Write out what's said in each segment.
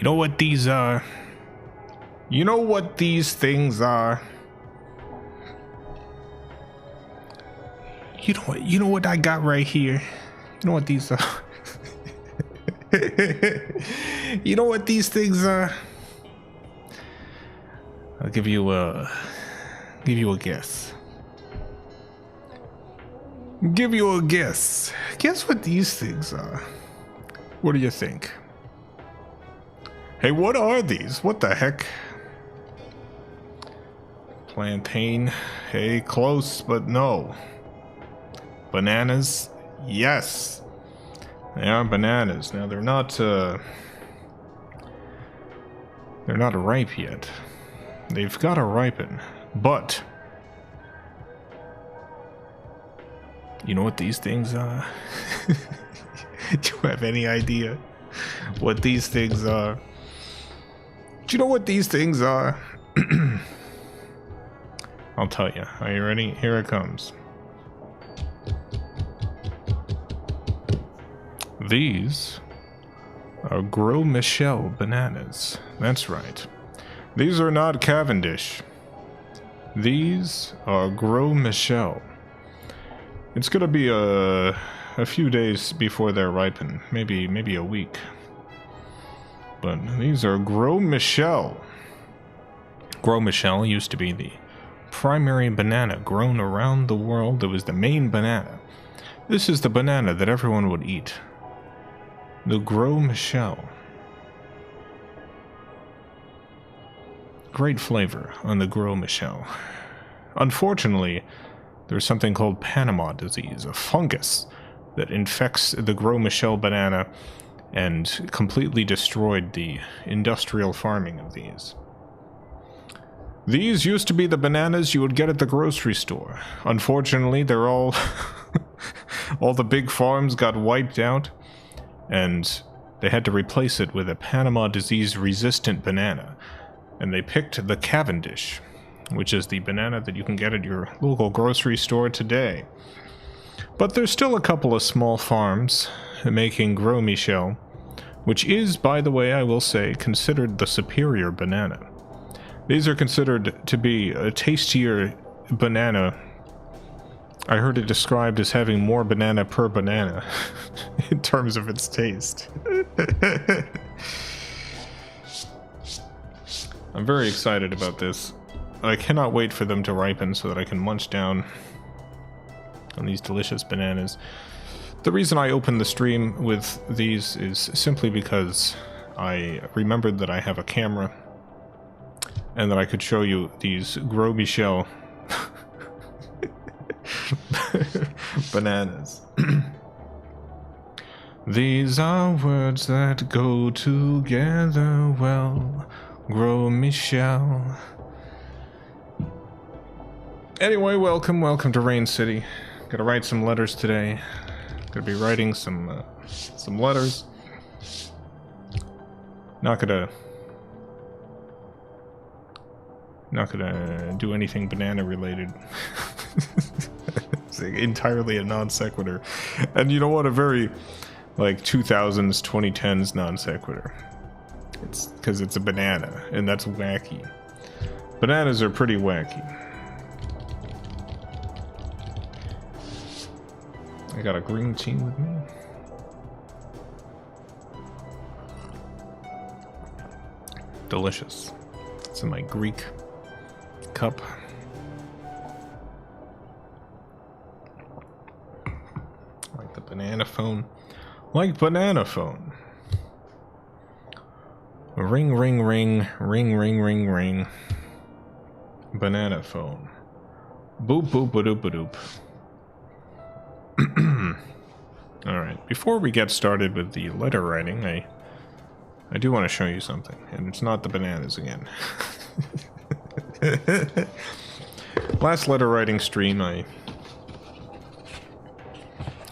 You know what these are? You know what these things are? You know what I got right here? You know what these are? You know what these things are? I'll give you a guess. Give you a guess. Guess what these things are? What do you think? Hey, what are these? What the heck? Plantain. Hey, close, but no. Bananas? Yes. They are bananas. Now, they're not ripe yet. They've got to ripen. But you know what these things are? Do you have any idea what these things are? Do you know what these things are? I'll tell you. Are you ready? Here it comes. These are Gros Michel bananas. That's right. These are not Cavendish. These are Gros Michel. It's gonna be a few days before they're ripen. Maybe a week. But these are Gros Michel. Gros Michel used to be the primary banana grown around the world. It was the main banana. This is the banana that everyone would eat. The Gros Michel. Great flavor on the Gros Michel. Unfortunately, there's something called Panama disease, a fungus that infects the Gros Michel banana and completely destroyed the industrial farming of these. These used to be the bananas you would get at the grocery store. Unfortunately, they're all the big farms got wiped out, and they had to replace it with a Panama disease resistant banana. And they picked the Cavendish, which is the banana that you can get at your local grocery store today. But there's still a couple of small farms making Gros Michel, which is, by the way, I will say, considered the superior banana. These are considered to be a tastier banana. I heard it described as having more banana per banana in terms of its taste. I'm very excited about this. I cannot wait for them to ripen so that I can munch down on these delicious bananas. The reason I opened the stream with these is simply because I remembered that I have a camera and that I could show you these Gros Michel bananas. These are words that go together well. Gros Michel. Anyway, welcome to Rain City. Gotta write some letters today. Gonna be writing some letters. Not gonna do anything banana related. It's entirely a non sequitur. And you know what? A very, 2000s, 2010s non sequitur. It's because it's a banana, and that's wacky. Bananas are pretty wacky. I got a green tea with me. Delicious. It's in my Greek cup. Like the banana phone. Like banana phone. Ring, ring, ring, ring, ring, ring, ring. Banana phone. Boop, boop, ba-doop, ba-doop. Alright, before we get started with the letter writing, I do want to show you something, and it's not the bananas again. Last letter writing stream, I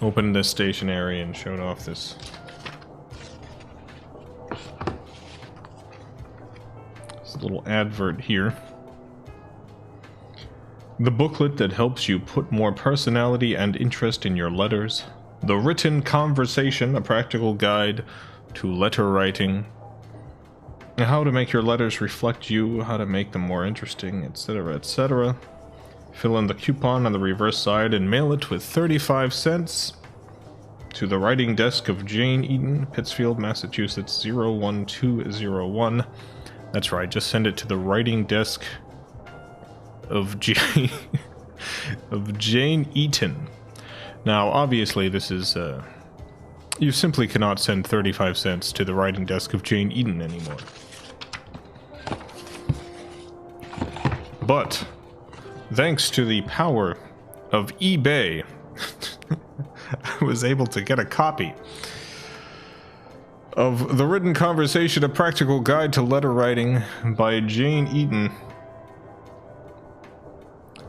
opened this stationery and showed off this little advert here. The booklet that helps you put more personality and interest in your letters. The Written Conversation, a practical guide to letter writing. how to make your letters reflect you, how to make them more interesting, etc., etc. Fill in the coupon on the reverse side and mail it with 35 cents to the writing desk of Jane Eaton, Pittsfield, Massachusetts 01201. That's right, just send it to the writing desk of Jane of Jane Eaton. Now, obviously, this is you simply cannot send 35 cents to the writing desk of Jane Eaton anymore. But thanks to the power of eBay, I was able to get a copy of The Written Conversation, A Practical Guide to Letter Writing by Jane Eaton.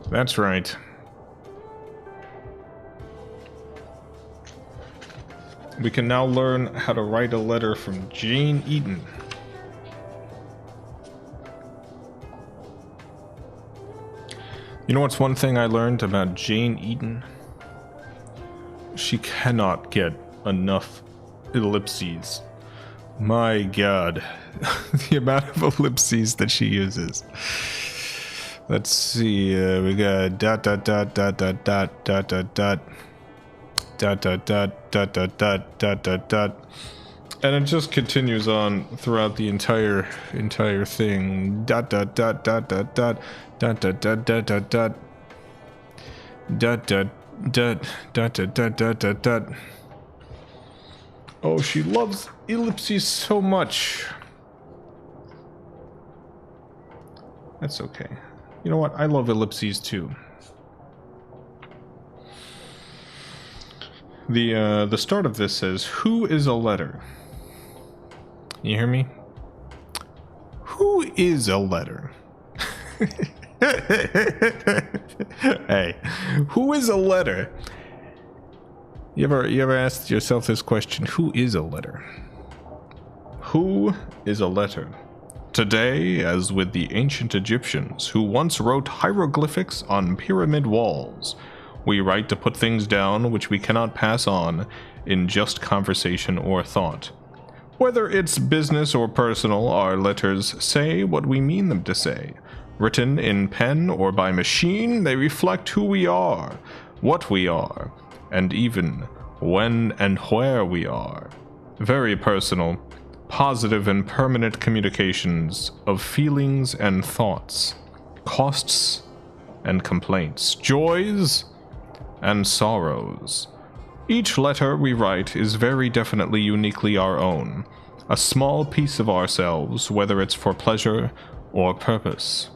That's right. We can now learn how to write a letter from Jane Eaton. You know what's one thing I learned about Jane Eaton? She cannot get enough ellipses. My god, the amount of ellipses that she uses. Let's see, we got dot dot dot dot dot dot dot dot dot dot dot dot dot dot dot dot dot dot, and it just continues on throughout the entire thing. Dot dot dot dot dot dot dot dot dot dot dot dot dot dot dot dot dot dot dot dot. Oh, she loves ellipses so much. That's okay. You know what? I love ellipses too. The start of this says, "Who is a letter?" You hear me? Who is a letter? Hey, who is a letter? You ever asked yourself this question? Who is a letter? Who is a letter? Today, as with the ancient Egyptians, who once wrote hieroglyphics on pyramid walls, we write to put things down which we cannot pass on in just conversation or thought. Whether it's business or personal, our letters say what we mean them to say. Written in pen or by machine, they reflect who we are, what we are, and even when and where we are. Very personal, positive and permanent communications of feelings and thoughts, costs and complaints, joys and sorrows. Each letter we write is very definitely uniquely our own, a small piece of ourselves, whether it's for pleasure or purpose.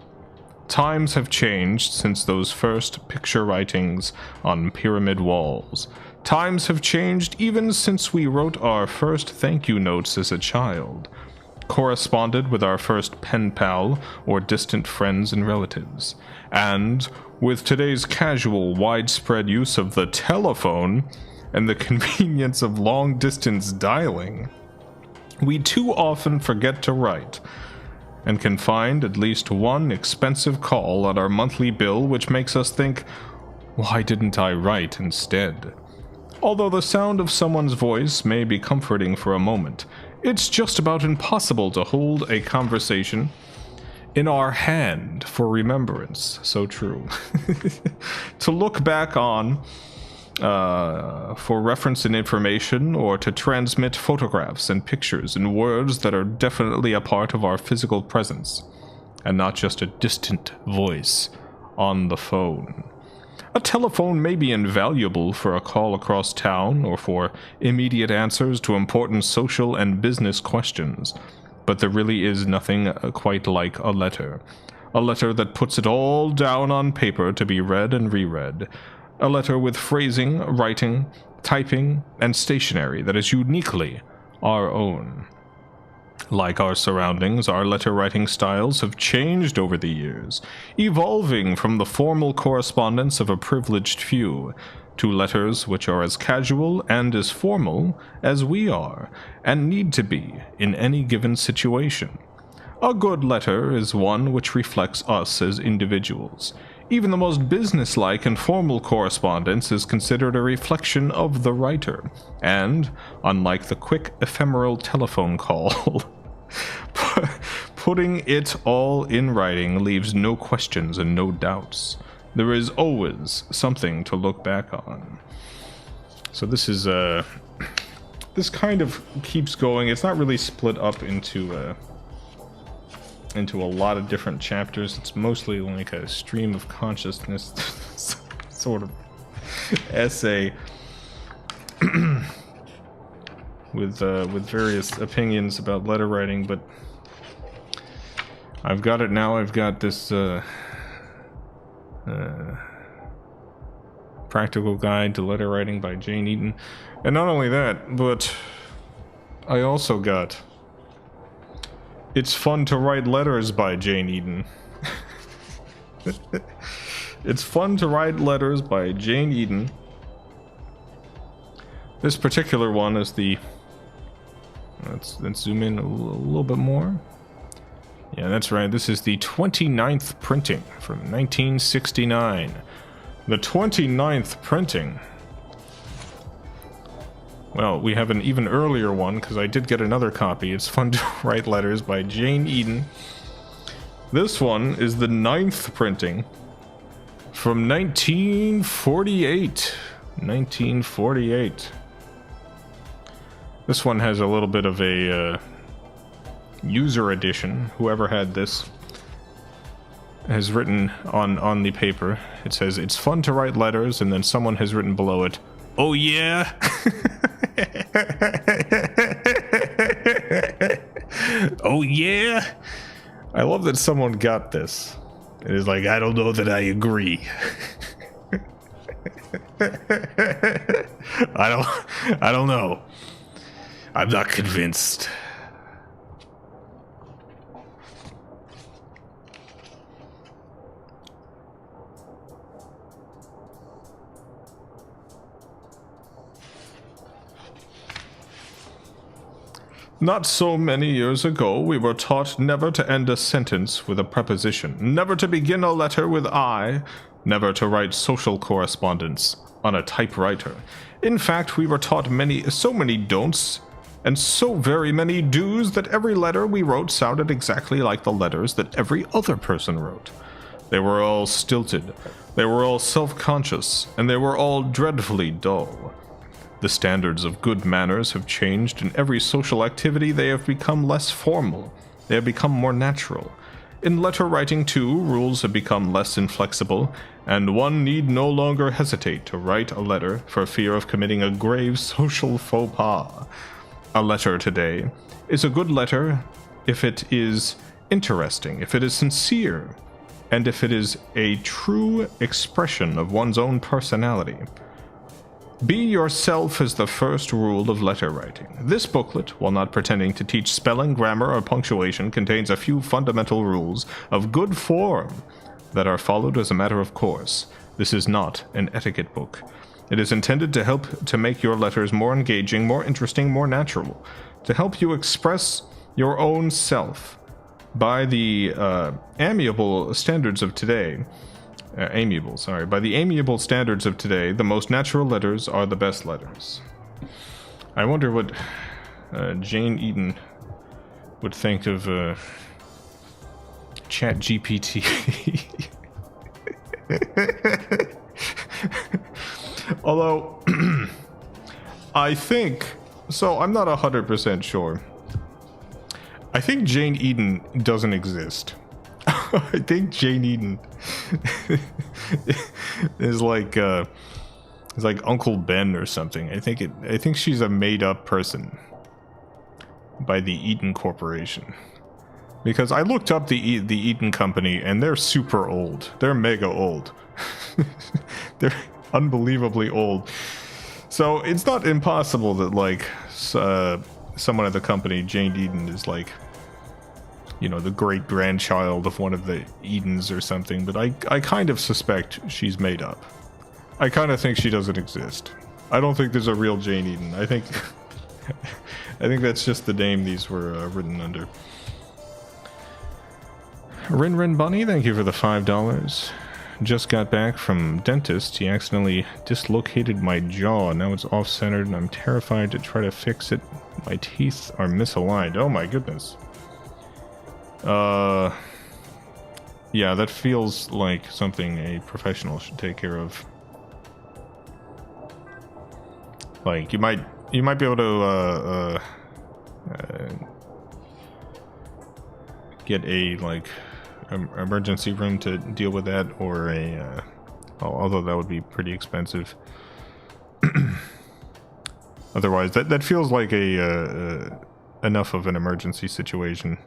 Times have changed since those first picture writings on pyramid walls. Times have changed even since we wrote our first thank you notes as a child, corresponded with our first pen pal or distant friends and relatives, and with today's casual, widespread use of the telephone and the convenience of long-distance dialing, we too often forget to write, and can find at least one expensive call on our monthly bill which makes us think, why didn't I write instead? Although the sound of someone's voice may be comforting for a moment, it's just about impossible to hold a conversation in our hand for remembrance. So true. To look back on for reference and information, or to transmit photographs and pictures and words that are definitely a part of our physical presence, and not just a distant voice on the phone. A telephone may be invaluable for a call across town or for immediate answers to important social and business questions, but there really is nothing quite like a letter. A letter that puts it all down on paper to be read and reread. A letter with phrasing, writing, typing, and stationery that is uniquely our own. Like our surroundings, our letter-writing styles have changed over the years, evolving from the formal correspondence of a privileged few to letters which are as casual and as formal as we are, and need to be in any given situation. A good letter is one which reflects us as individuals. Even the most businesslike and formal correspondence is considered a reflection of the writer, and, unlike the quick, ephemeral telephone call, Putting it all in writing leaves no questions and no doubts. There is always something to look back on. So this is this kind of keeps going. It's not really split up into a lot of different chapters. It's mostly like a stream of consciousness sort of essay with various opinions about letter writing, but I've got it now. I've got this Practical Guide to Letter Writing by Jane Eaton. And not only that, but I also got It's Fun to Write Letters by Jane Eaton. It's Fun to Write Letters by Jane Eaton. This particular one is the... Let's zoom in a little bit more. Yeah, that's right. This is the 29th printing from 1969. The 29th printing. Well, we have an even earlier one, because I did get another copy. It's Fun to Write Letters by Jane Eaton. This one is the 9th printing from 1948. 1948. This one has a little bit of a user edition. Whoever had this has written on the paper. It says, "It's fun to write letters," and then someone has written below it, "Oh yeah." Oh yeah. I love that someone got this. It is like, I don't know that I agree. I don't know. I'm not convinced. Not so many years ago, we were taught never to end a sentence with a preposition, never to begin a letter with I, never to write social correspondence on a typewriter. In fact, we were taught so many don'ts and so very many do's that every letter we wrote sounded exactly like the letters that every other person wrote. They were all stilted, they were all self-conscious, and they were all dreadfully dull. The standards of good manners have changed. In every social activity they have become less formal. They have become more natural. In letter writing, too, rules have become less inflexible, and one need no longer hesitate to write a letter for fear of committing a grave social faux pas. A letter today is a good letter if it is interesting, if it is sincere, and if it is a true expression of one's own personality. Be yourself is the first rule of letter writing. This booklet, while not pretending to teach spelling, grammar, or punctuation, contains a few fundamental rules of good form that are followed as a matter of course. This is not an etiquette book. It is intended to help to make your letters more engaging, more interesting, more natural, to help you express your own self by the amiable standards of today. By the amiable standards of today, the most natural letters are the best letters. I wonder what Jane Eaton would think of ChatGPT. Although, I think, so I'm not 100% sure. I think Jane Eaton doesn't exist. I think Jane Eaton is like Uncle Ben or something. I think she's a made-up person by the Eaton Corporation. Because I looked up the Eaton Company, and they're super old. They're mega old. They're unbelievably old. So it's not impossible that like someone at the company, Jane Eaton, is like, you know, the great-grandchild of one of the Edens or something, but I kind of suspect she's made up. I kind of think she doesn't exist. I don't think there's a real Jane Eaton. I think that's just the name these were written under. Rin Bunny, thank you for the $5. Just got back from dentist. He accidentally dislocated my jaw. Now it's off-centered and I'm terrified to try to fix it. My teeth are misaligned. Oh my goodness. Yeah, that feels like something a professional should take care of. Like, you might be able to, get a, like, emergency room to deal with that, or a, although that would be pretty expensive. Otherwise, that feels like a, enough of an emergency situation.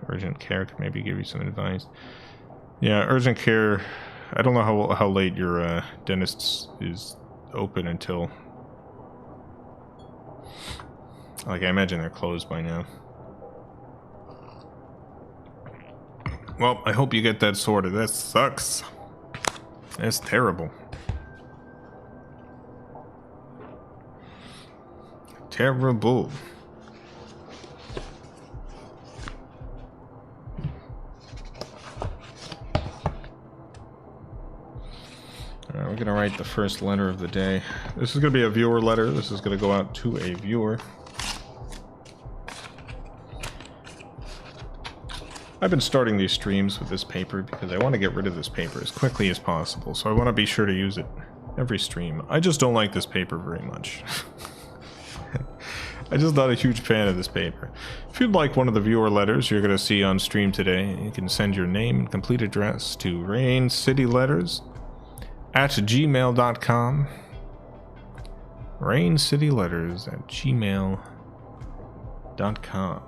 Urgent care could maybe give you some advice. Yeah, urgent care. I don't know how late your dentist is open until. Like, I imagine they're closed by now. Well, I hope you get that sorted. That sucks. That's terrible. Terrible. Alright, we're gonna write the first letter of the day. This is gonna be a viewer letter. This is gonna go out to a viewer. I've been starting these streams with this paper because I want to get rid of this paper as quickly as possible, so I want to be sure to use it every stream. I just don't like this paper very much. I'm just not a huge fan of this paper. If you'd like one of the viewer letters you're going to see on stream today, you can send your name and complete address to RainCityLetters@gmail.com. RainCityLetters@gmail.com.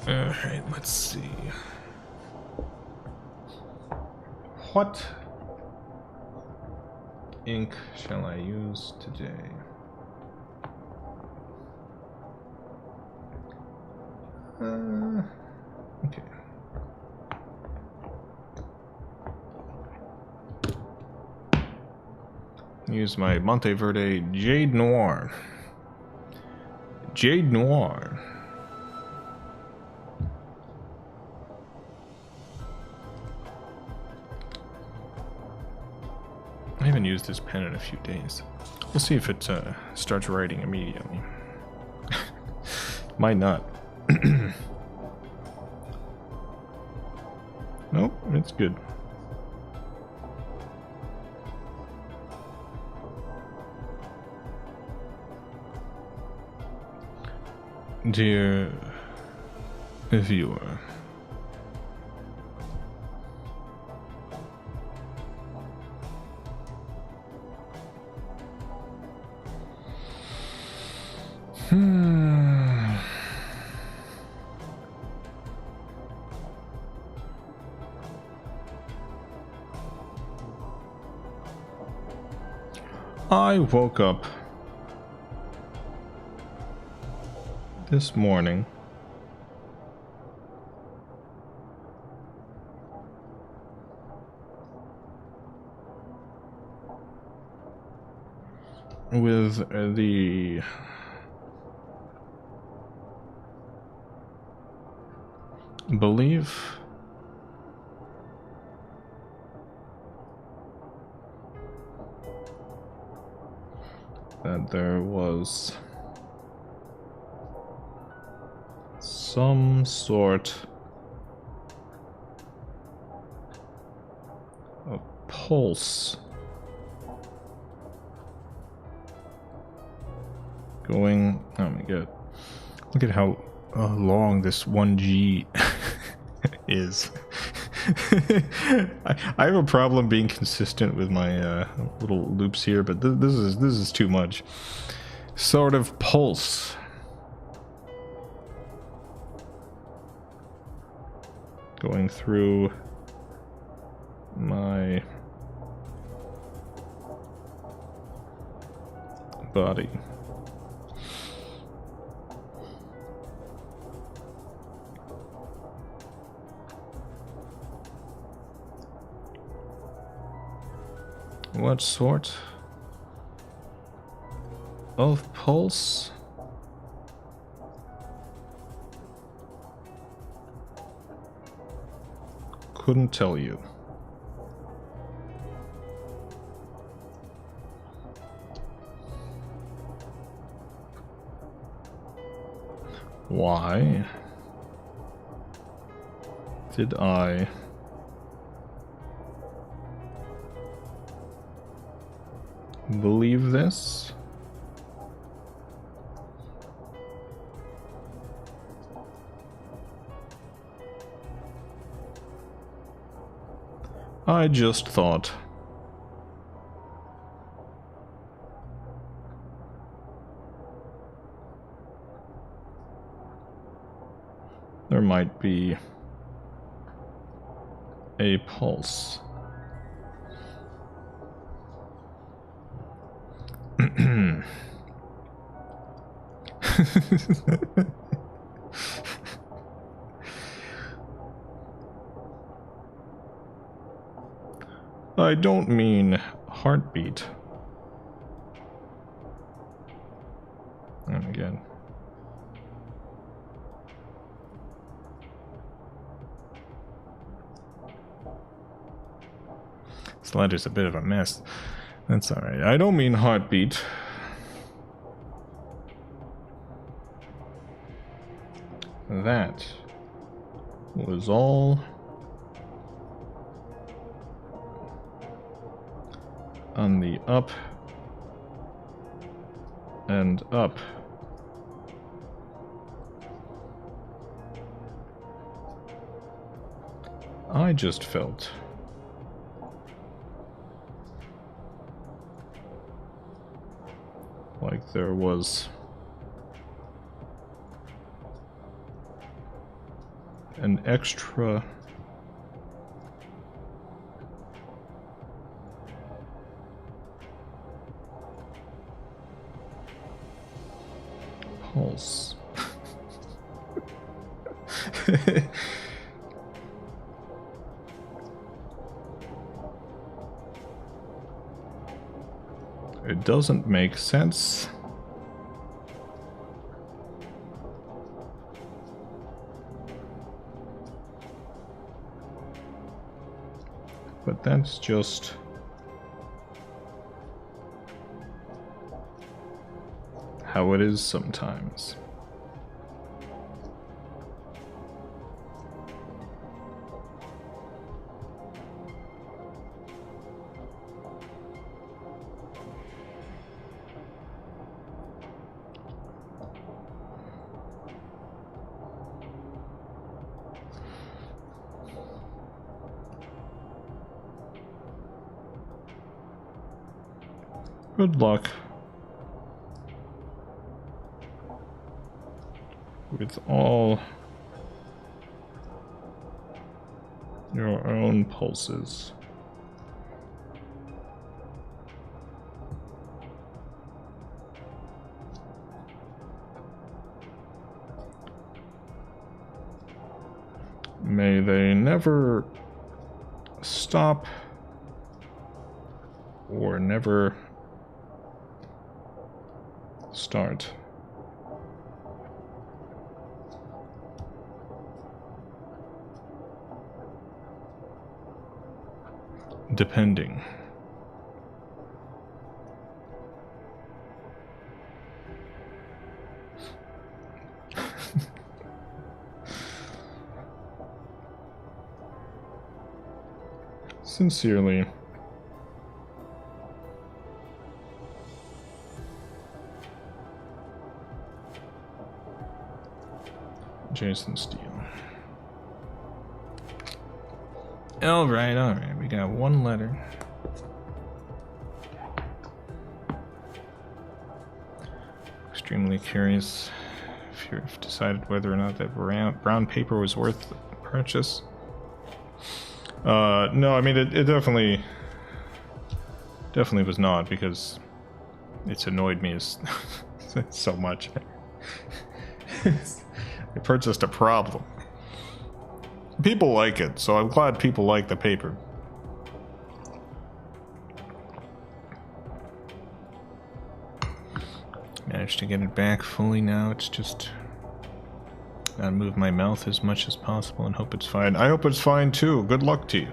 Alright, let's see. What ink shall I use today? Okay. Use my Monteverde Jade Noir. Jade Noir. I haven't used this pen in a few days. We'll see if it starts writing immediately. Might not. Nope, it's good. Dear viewer, I woke up this morning with the belief that there was some sort of pulse going. Oh my god, look at how long this 1G is. I have a problem being consistent with my little loops here, but this is too much. Sort of pulse going through my body. What sort of pulse? Couldn't tell you. Why did I believe this? I just thought there might be a pulse. I don't mean heartbeat. And again. This letter's a bit of a mess. That's alright. I don't mean heartbeat. That was all on the up and up. I just felt like there was an extra pulse. It doesn't make sense. But that's just how it is sometimes. Good luck with all your own pulses. May they never stop or never start. Depending. Sincerely, Jason Steele. Alright, we got one letter. Extremely curious if you've decided whether or not that brown paper was worth the purchase. No, I mean, it definitely was not, because it's annoyed me so much. I purchased a problem. People like it, so I'm glad people like the paper. Managed to get it back fully now. It's just Gotta move my mouth as much as possible and hope it's fine. I hope it's fine too. Good luck to you.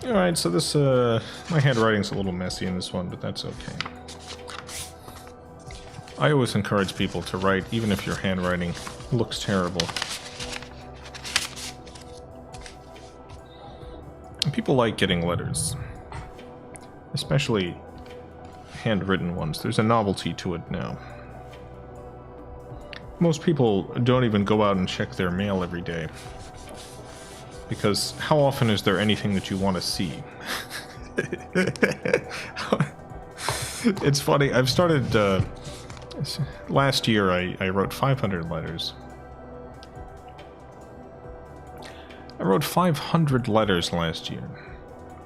Alright, so this, my handwriting's a little messy in this one, but that's okay. I always encourage people to write, even if your handwriting looks terrible. And people like getting letters. Especially handwritten ones. There's a novelty to it now. Most people don't even go out and check their mail every day. Because how often is there anything that you want to see? It's funny, I've started, last year I wrote 500 letters. I wrote 500 letters last year.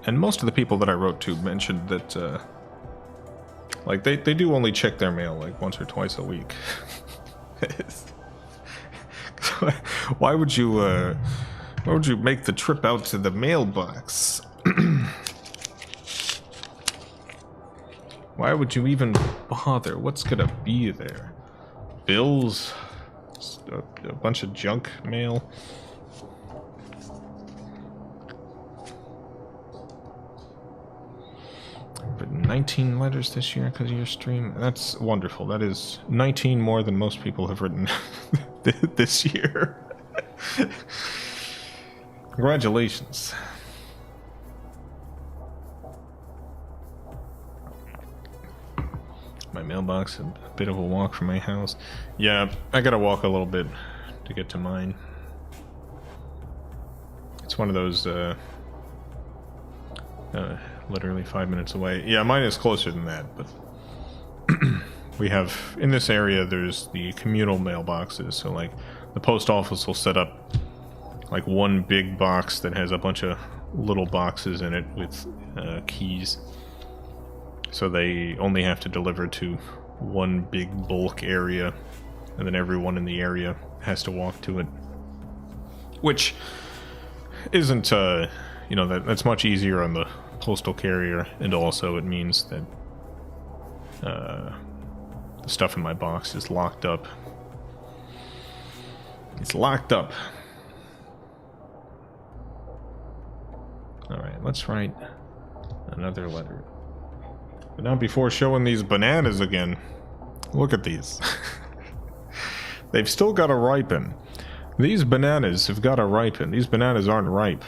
And most of the people that I wrote to mentioned that, like, they do only check their mail, like, once or twice a week. Why would you make the trip out to the mailbox? Why would you even bother? What's gonna be there? Bills? A bunch of junk mail? 19 letters this year because of your stream. That's wonderful. That is 19 more than most people have written this year. Congratulations. My mailbox, a bit of a walk from my house. Yeah, I gotta walk a little bit to get to mine. It's one of those, literally 5 minutes away. Yeah, mine is closer than that, but we have, in this area, there's the communal mailboxes, so like, the post office will set up like one big box that has a bunch of little boxes in it with keys. So they only have to deliver to one big bulk area, and then everyone in the area has to walk to it. Which isn't, you know, that's much easier on the postal carrier, and also it means that the stuff in my box is locked up. It's locked up. Alright, let's write another letter. But not before showing these bananas again. Look at these. They've still got to ripen. These bananas have got to ripen. These bananas aren't ripe.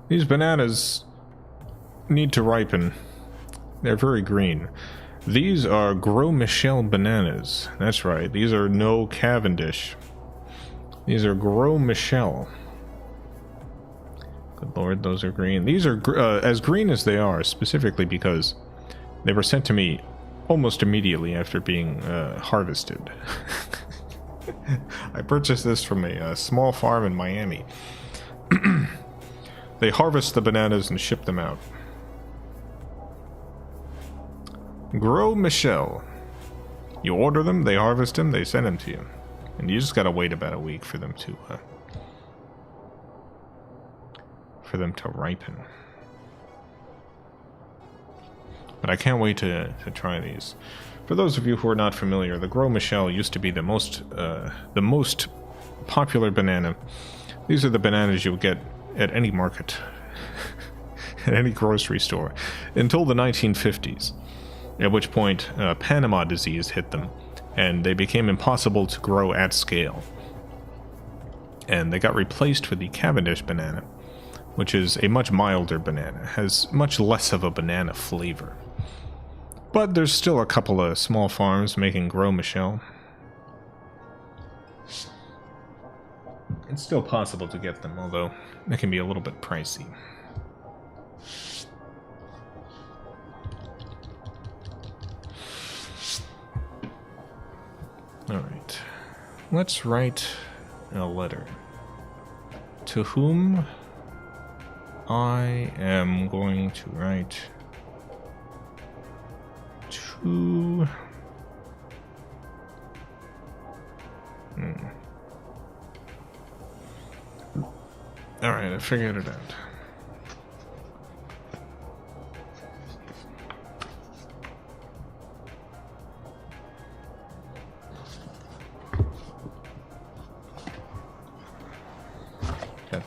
These bananas need to ripen. They're very green. These are Gros Michel bananas. That's right. These are no Cavendish. These are Gros Michel. Good lord, those are green. These are as green as they are, specifically because they were sent to me almost immediately after being harvested. I purchased this from a small farm in Miami. They harvest the bananas and ship them out. Gros Michel. You order them, they harvest them, they send them to you. And you just gotta wait about a week for them to ripen. But I can't wait to try these. For those of you who are not familiar, the Gros Michel used to be the most popular banana. These are the bananas you'll get at any market, at any grocery store, until the 1950s, at which point Panama disease hit them, and they became impossible to grow at scale. And they got replaced with the Cavendish banana, which is a much milder banana, has much less of a banana flavor. But there's still a couple of small farms making Gros Michel. It's still possible to get them, although it can be a little bit pricey. Alright. Let's write a letter. To whom I am going to write to... Alright, I figured it out.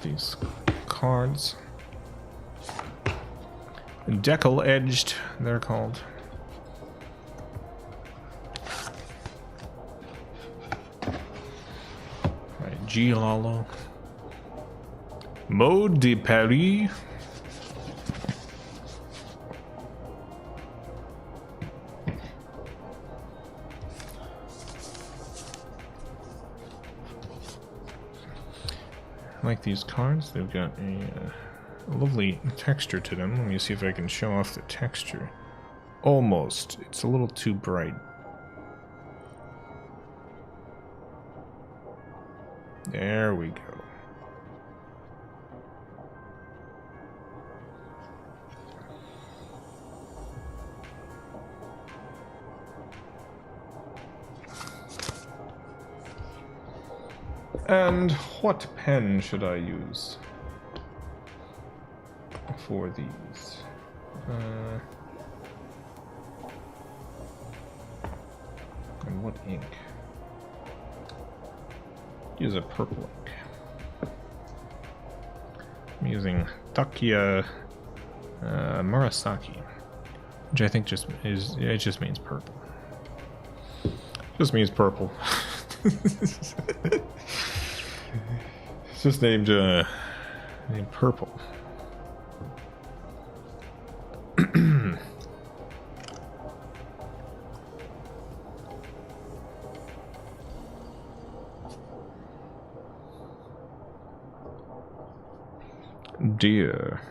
these cards. Decal edged, they're called. Right, Giallo. Mode de Paris. I like these cards. They've got a lovely texture to them. Let me see if I can show off the texture. Almost. It's a little too bright. There we go. And what pen should I use for these? And what ink? Use a purple ink. I'm using Takia Murasaki, which I think just is, it just means purple. Just means purple. It's just named purple. Dear.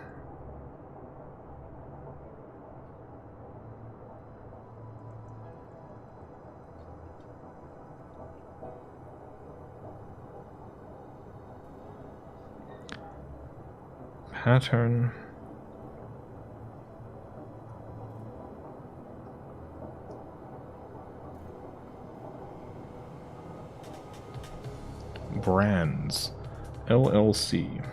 Pattern. Brands. LLC.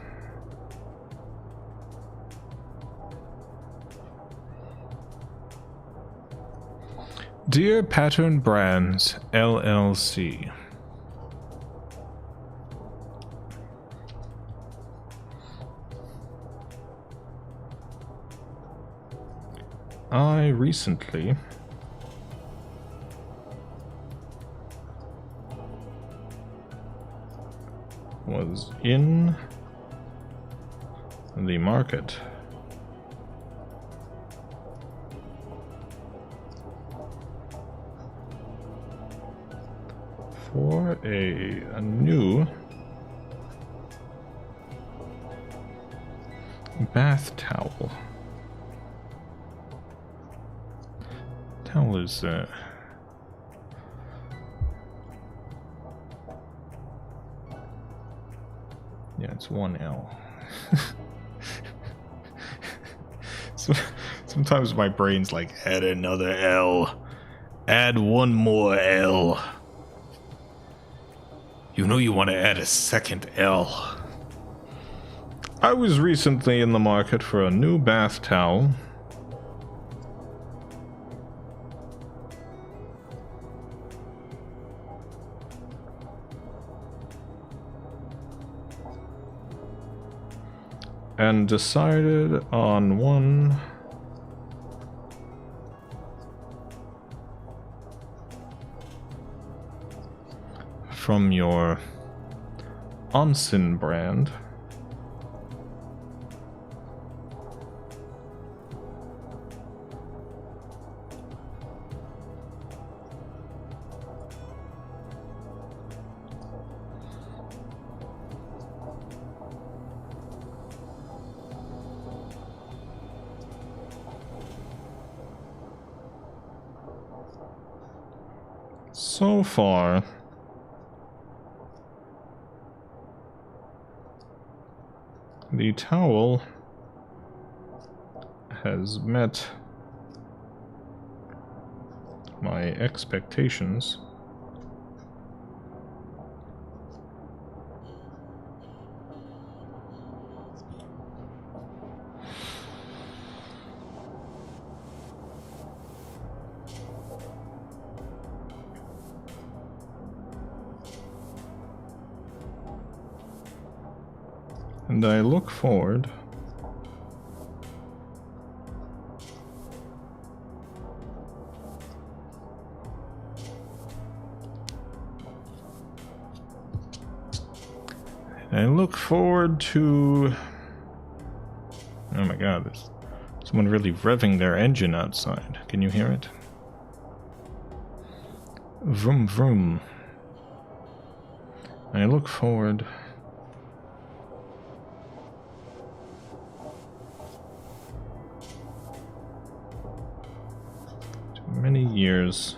Dear Pattern Brands, LLC. I recently was in the market for a new bath towel. Towel is yeah, it's 1L. So, sometimes my brain's like, add another L. Add one more L. You know you want to add a second L. I was recently in the market for a new bath towel. And decided on one from your Onsen brand. So far, the towel has met my expectations. And I look forward to... Oh my god, there's someone really revving their engine outside. Can you hear it? Vroom vroom. I look forward to many years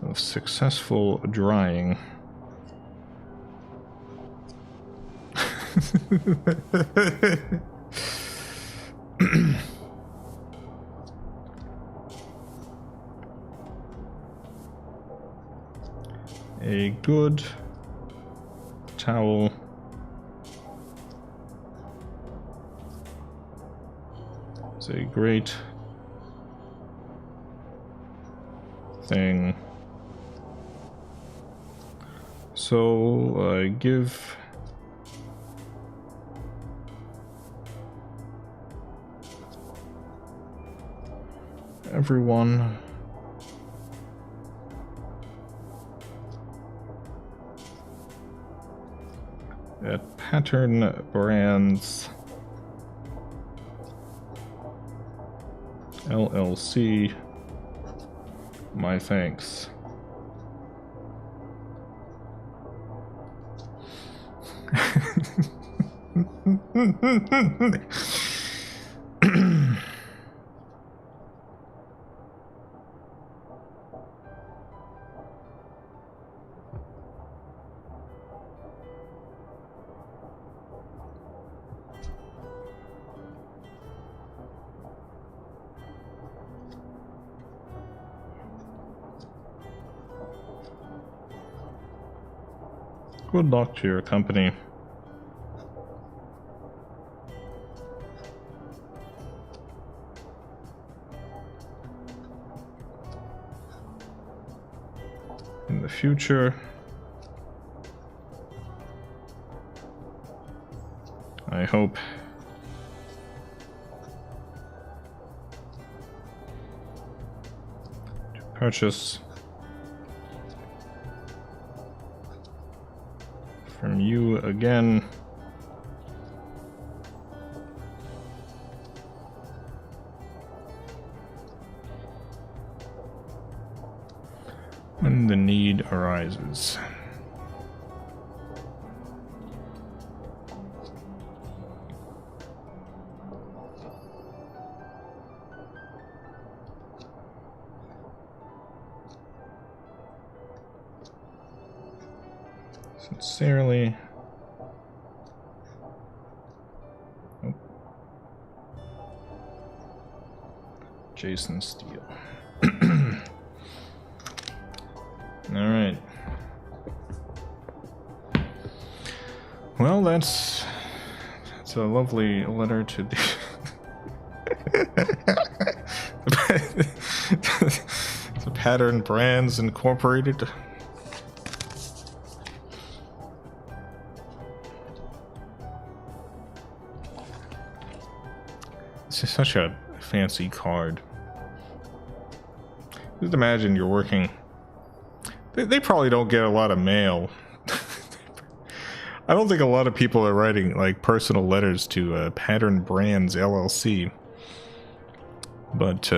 of successful drying. A good towel is a great thing. So I give everyone at Pattern Brands LLC my thanks. Good luck to your company. In the future, I hope to purchase from you again. When the need arises. Sincerely. Oh. Jason Steele. All right. Well, that's a lovely letter to the Pattern Brands Incorporated. This is such a fancy card. Just imagine you're working. They probably don't get a lot of mail. I don't think a lot of people are writing like personal letters to Pattern Brands LLC. But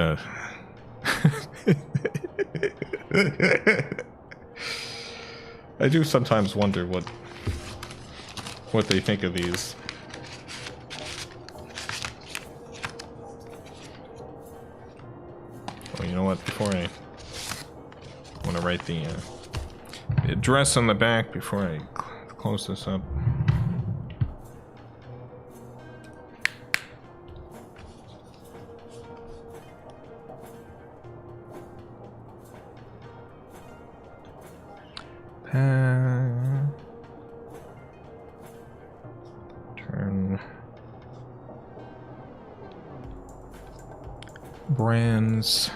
I do sometimes wonder what they think of these. Well, you know what? Before I want to write the address on the back before I close this up. Turn brands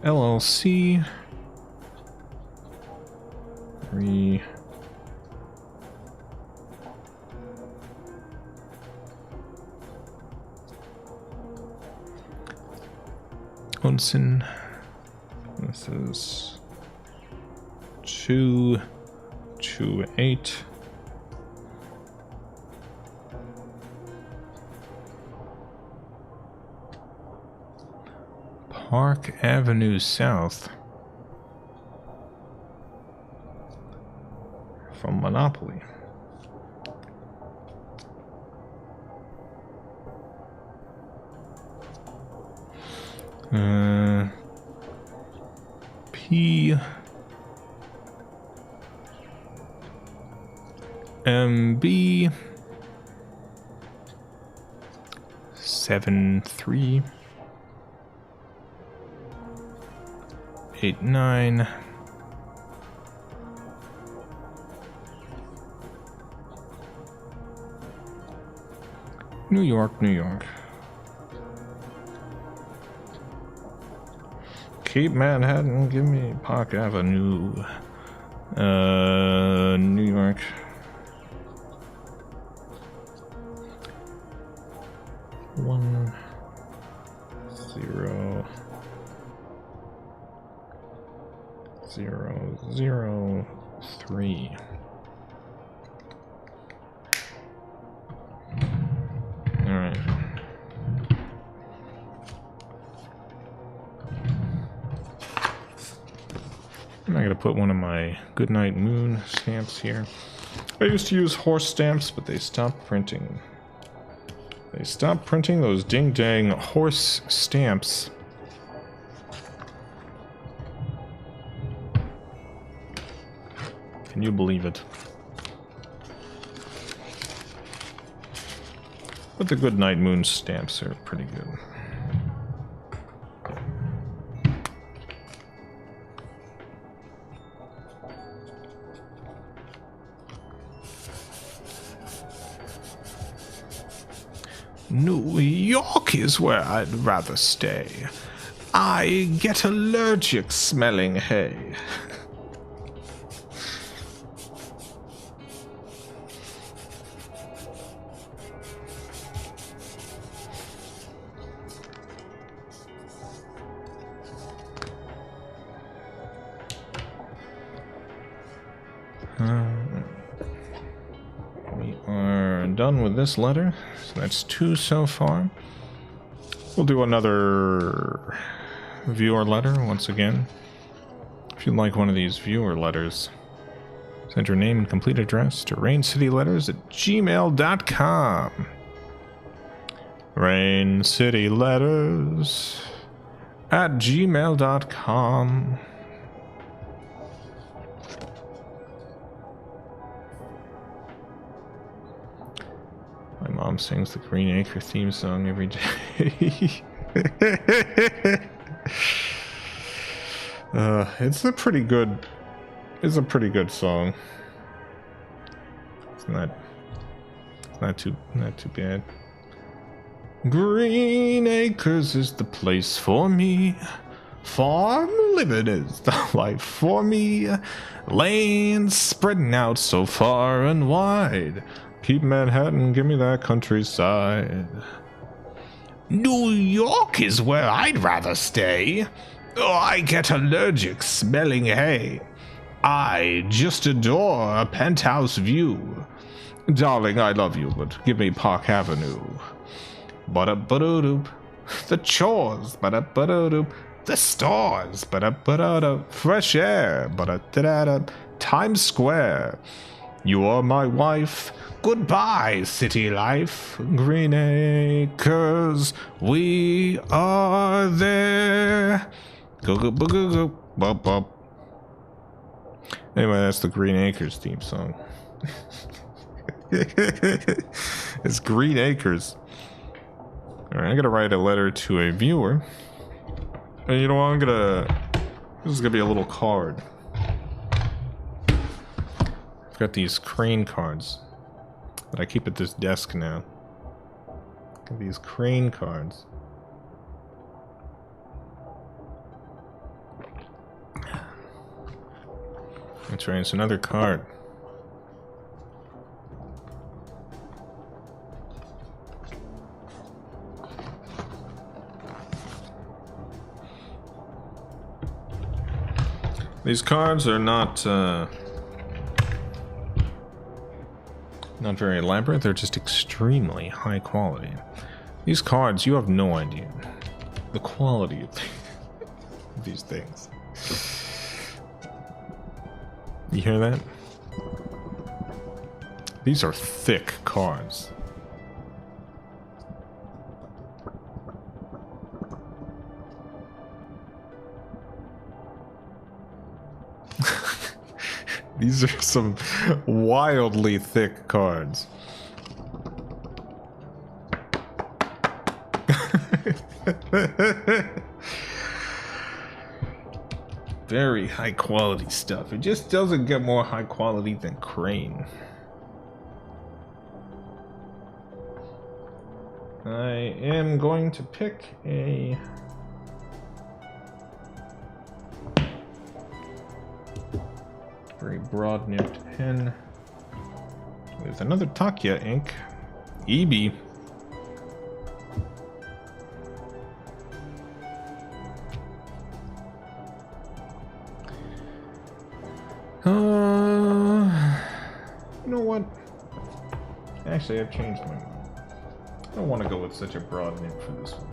LLC Onsen. This is 228. Park Avenue South. From Monopoly. P MB 7389. New York, New York. Keep Manhattan, give me Park Avenue. New York. One, 0, 0, 0, 3. All right. I'm not gonna put one of my Goodnight Moon stamps here. I used to use horse stamps, but they stopped printing. They stopped printing those ding-dang horse stamps. Can you believe it? But the Goodnight Moon stamps are pretty good. New York is where I'd rather stay. I get allergic smelling hay. We are done with this letter. So that's 2 so far. We'll do another viewer letter once again. If you'd like one of these viewer letters, send your name and complete address to RainCityLetters@gmail.com. RainCityLetters@gmail.com. My mom sings the Green Acre theme song every day. It's a pretty good song. It's not too bad. Green Acres is the place for me. Farm living is the life for me. Lanes spreading out so far and wide. Keep Manhattan, give me that countryside. New York is where I'd rather stay. Oh, I get allergic smelling hay. I just adore a penthouse view. Darling, I love you, but give me Park Avenue. Ba-da-ba-da-doop. The chores. Ba-da-ba-da-doop. The stores. Ba-da-ba-da-da. Fresh air. Ba-da-da-da. Times Square. You are my wife. Goodbye, city life. Green Acres, we are there. Go, go, go, go, go. Bop, bop. Anyway, that's the Green Acres theme song. It's Green Acres. Alright, I'm gonna write a letter to a viewer. And you know what, I'm This is gonna be a little card. I've got these crane cards that I keep at this desk now. Got these crane cards. That's right, it's another card. These cards are not very elaborate, they're just extremely high quality. These cards, you have no idea the quality of these things. You hear that? These are thick cards. These are some wildly thick cards. Very high quality stuff. It just doesn't get more high quality than Crane. I am going to pick a very broad-nibbed pen with another Takia ink, EB. You know what? Actually, I've changed my mind. I don't want to go with such a broad nib for this one.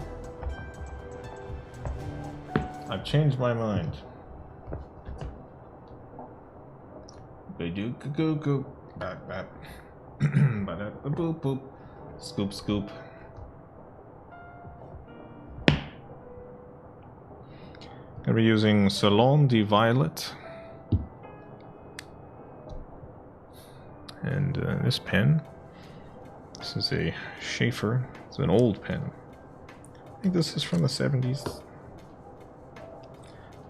I've changed my mind. Scoop, scoop. Gonna be using Salon de Violet. And this pen. This is a Schaefer. It's an old pen. I think this is from the 70s.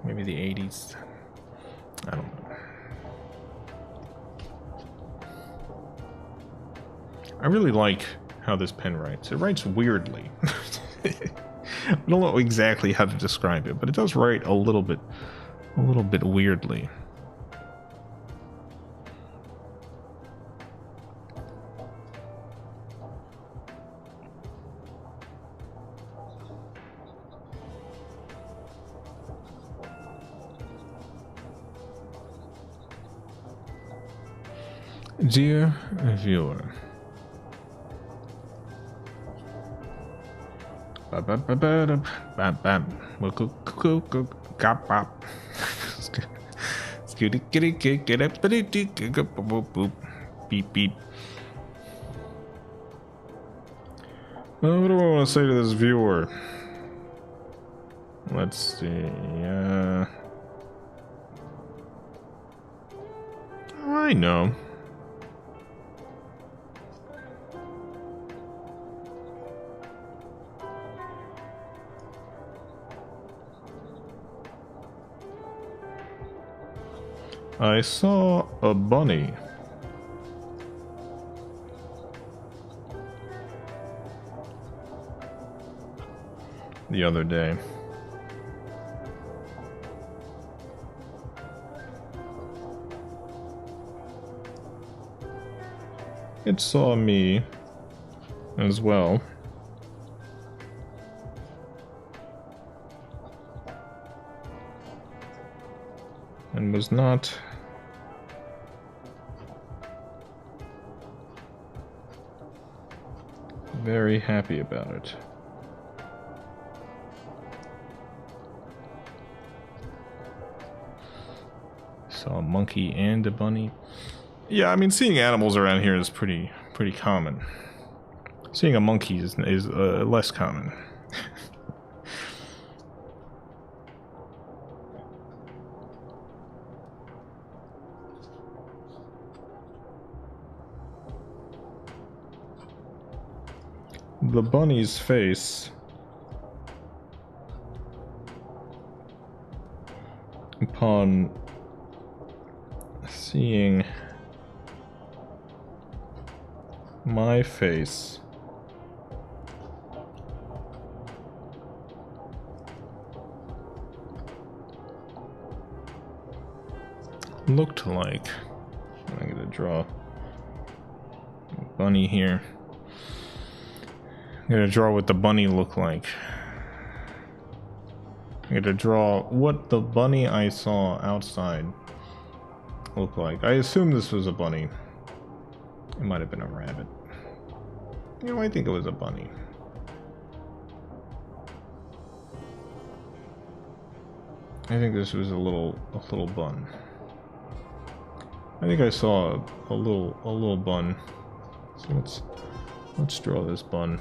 Maybe the 80s. I don't know. I really like how this pen writes. It writes weirdly. I don't know exactly how to describe it, but it does write a little bit weirdly. Dear viewer, beep beep. Well, what do I want to say to this viewer? Let's see. I know. I saw a bunny. The other day. It saw me as well. And was not very happy about it. Saw a monkey and a bunny. Yeah, I mean, seeing animals around here is pretty common. Seeing a monkey is less common. The bunny's face upon seeing my face looked like. I'm gonna draw a bunny here. I'm gonna draw what the bunny looked like. I'm gonna draw what the bunny I saw outside looked like. I assume this was a bunny. It might have been a rabbit. You know, I think it was a bunny. I think this was a little bun. I think I saw a little bun. So let's draw this bun.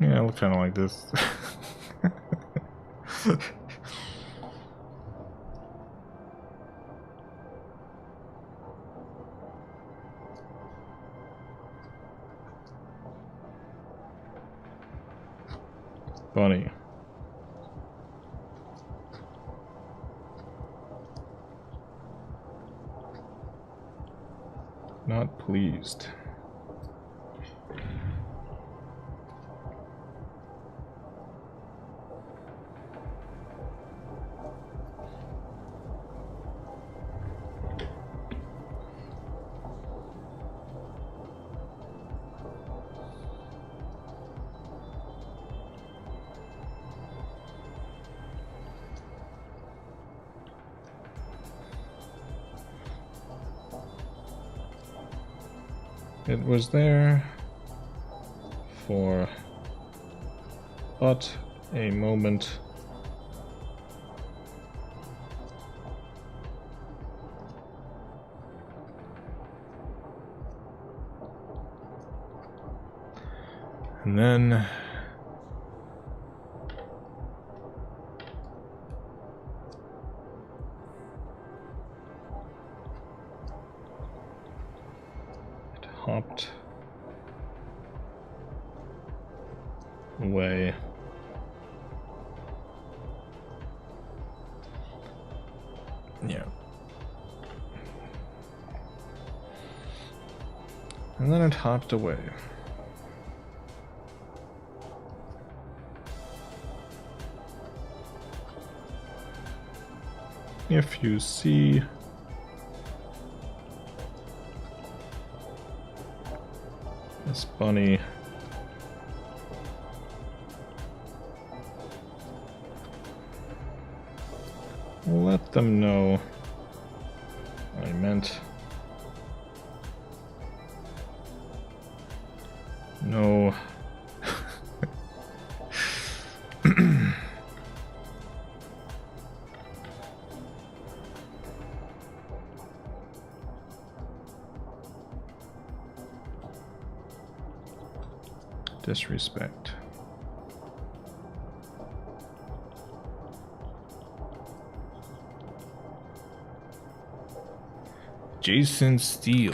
Yeah, I look kind of like this. Bunny. Not pleased. It was there for but a moment. And then it hopped away. Yeah. And then it hopped away. If you see this bunny let them know I meant no disrespect. Jason Steele.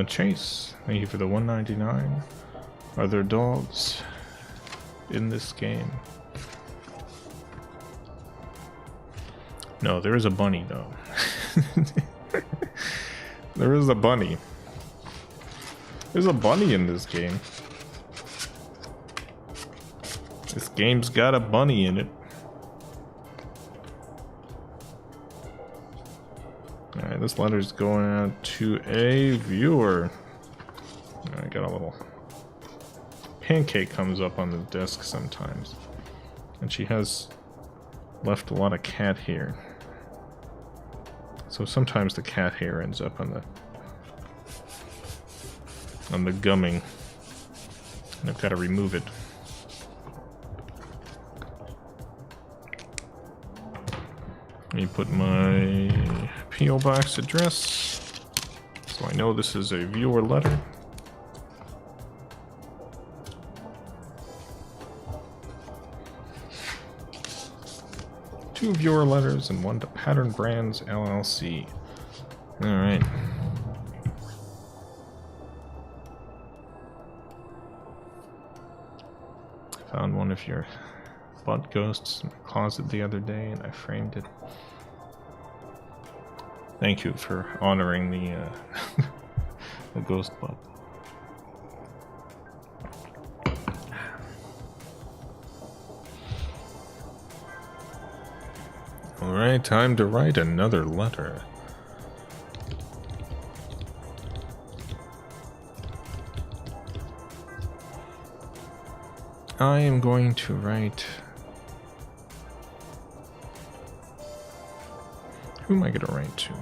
Chase, thank you for the 199. Are there dogs in this game? No, there is a bunny though. There is a bunny. There's a bunny in this game. This game's got a bunny in it. Alright, this letter's going out to a viewer. I got a little pancake comes up on the desk sometimes. And she has left a lot of cat hair. So sometimes the cat hair ends up on the gumming. And I've got to remove it. Let me put my P.O. Box address so I know this is a viewer letter. Two viewer letters and one to Pattern Brands LLC. Alright. Found one of your butt ghosts in my closet the other day and I framed it. Thank you for honoring the the ghost butt. Alright, time to write another letter. I am going to write... Who am I going to write to?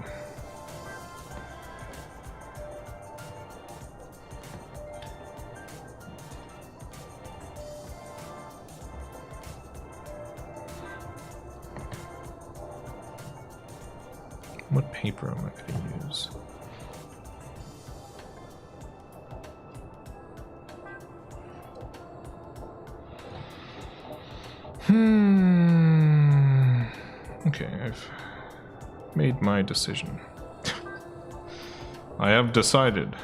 What paper am I going to use? Okay, I've made my decision. I have decided.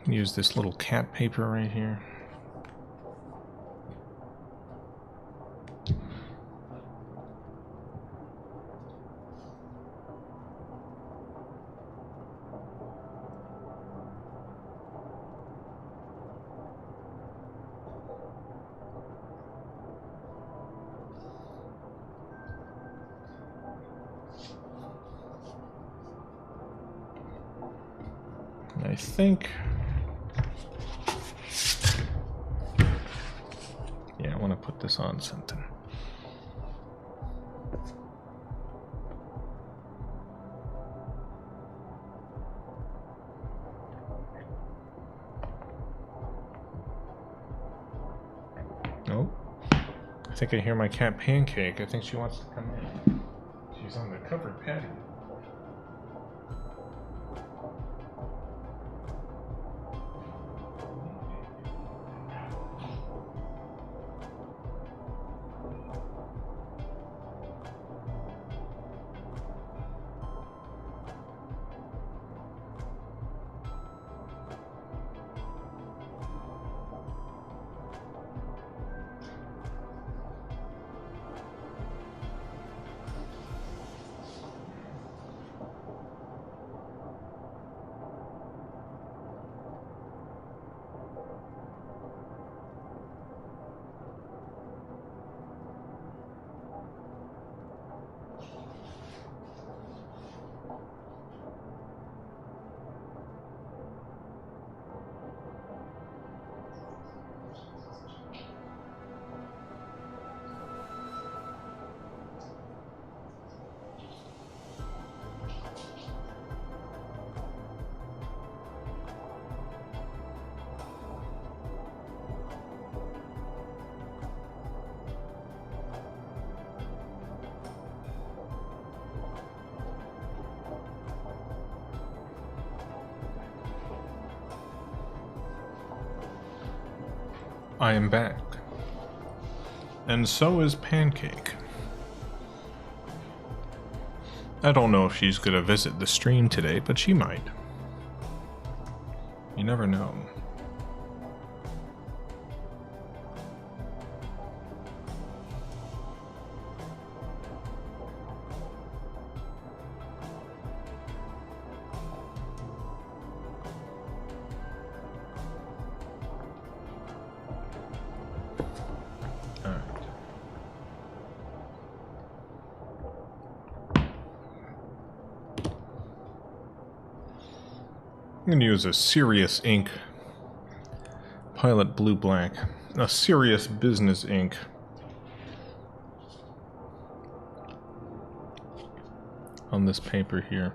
Use this little cat paper right here. I think... Yeah, I want to put this on something. Oh, I think I hear my cat Pancake. I think she wants to come in. She's on the covered patio. I am back. And so is Pancake. I don't know if she's gonna visit the stream today, but she might. You never know. I'm going to use a serious ink. Pilot Blue Black. A serious business ink. On this paper here.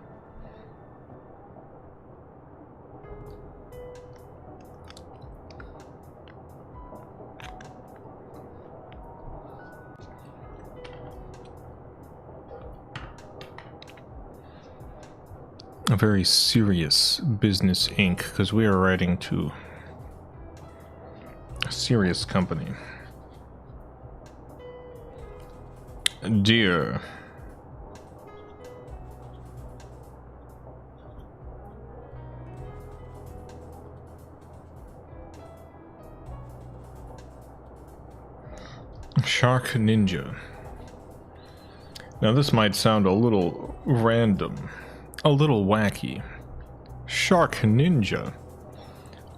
A very serious business ink, because we are writing to a serious company. Dear Shark Ninja. Now this might sound a little random. A little wacky. Shark Ninja.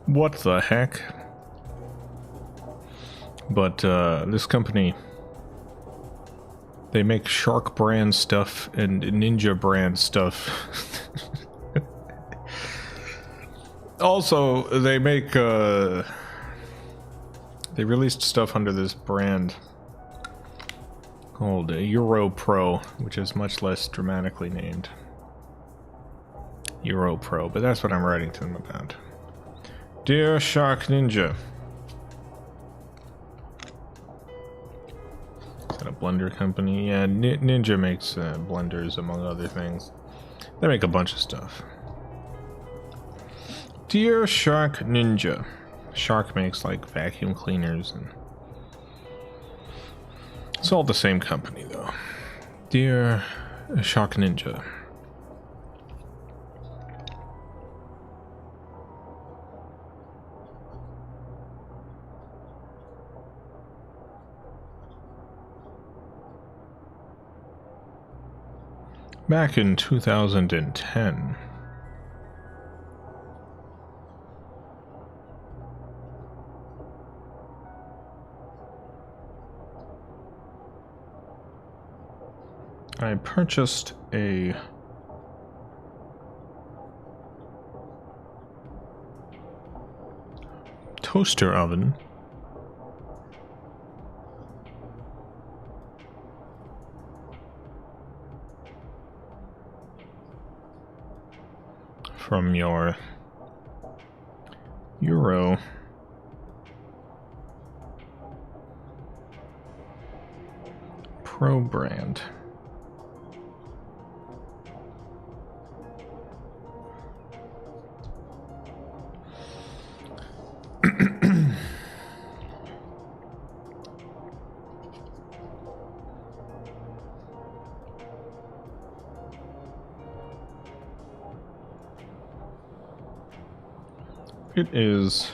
What the heck? But this company, they make Shark brand stuff and Ninja brand stuff. Also, they make they released stuff under this brand called Euro Pro, which is much less dramatically named. Euro Pro, but that's what I'm writing to them about. Dear Shark Ninja. Is that a blender company? Yeah, Ninja makes blenders, among other things. They make a bunch of stuff. Dear Shark Ninja. Shark makes like vacuum cleaners, and it's all the same company though. Dear Shark Ninja. Back in 2010, I purchased a toaster oven from your Euro Pro brand. It is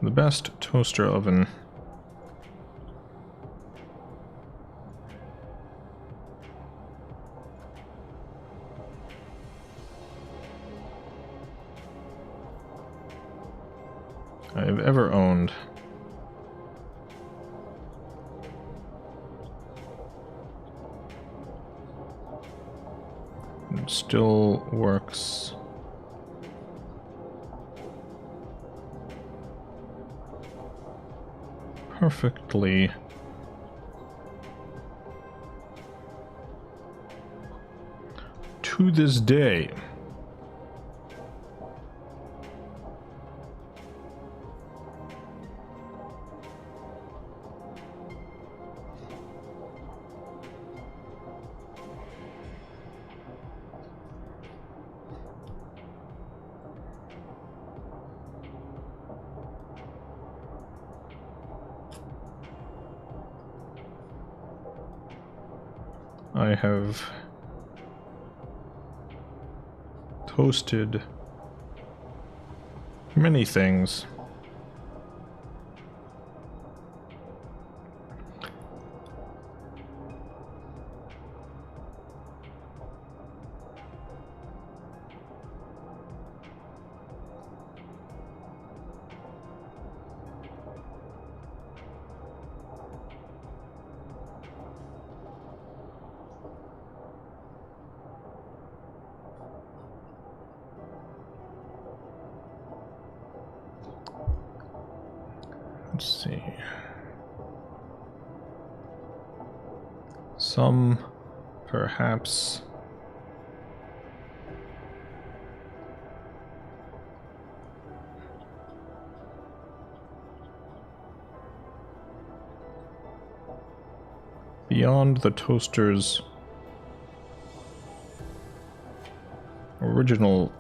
the best toaster oven I've ever owned. It still works perfectly. To this day. I have toasted many things. Let's see. Some, perhaps. Beyond the toaster's original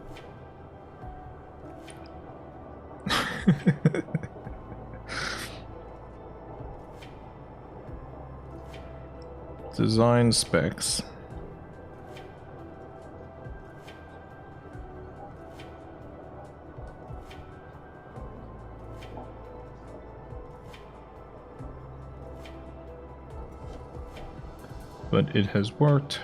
design specs. But it has worked.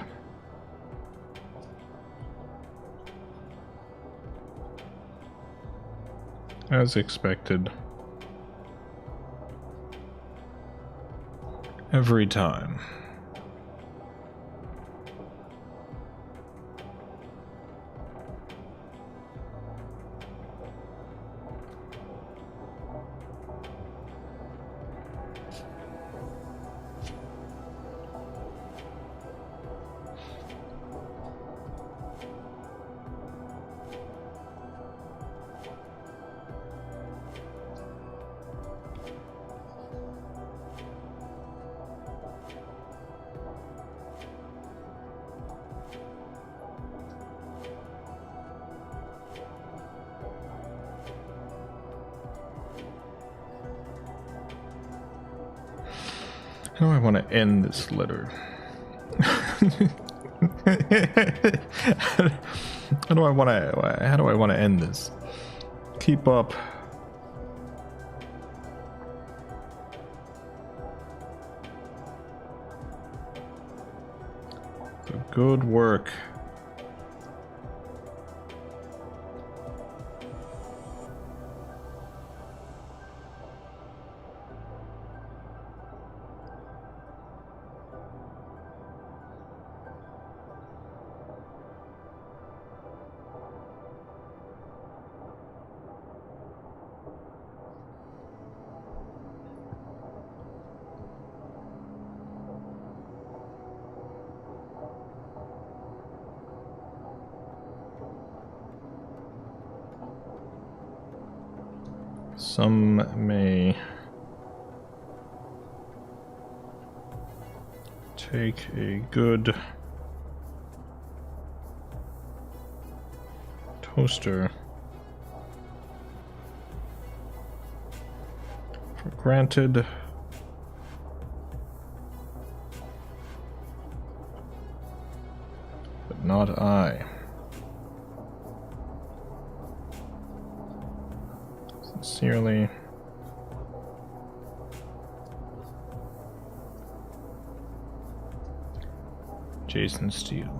As expected. Every time. How do I want to end this letter? How do I want to end this? Keep up. The good work. Some may take a good toaster for granted, but not I. Sincerely, Jason Steele.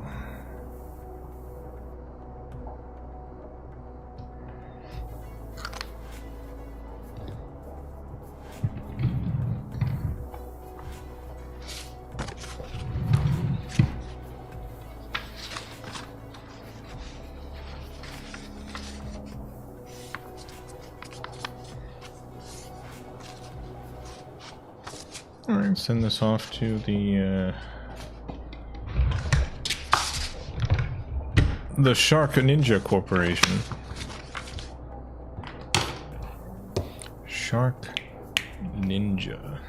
Alright, send this off to the Shark Ninja Corporation. Shark Ninja.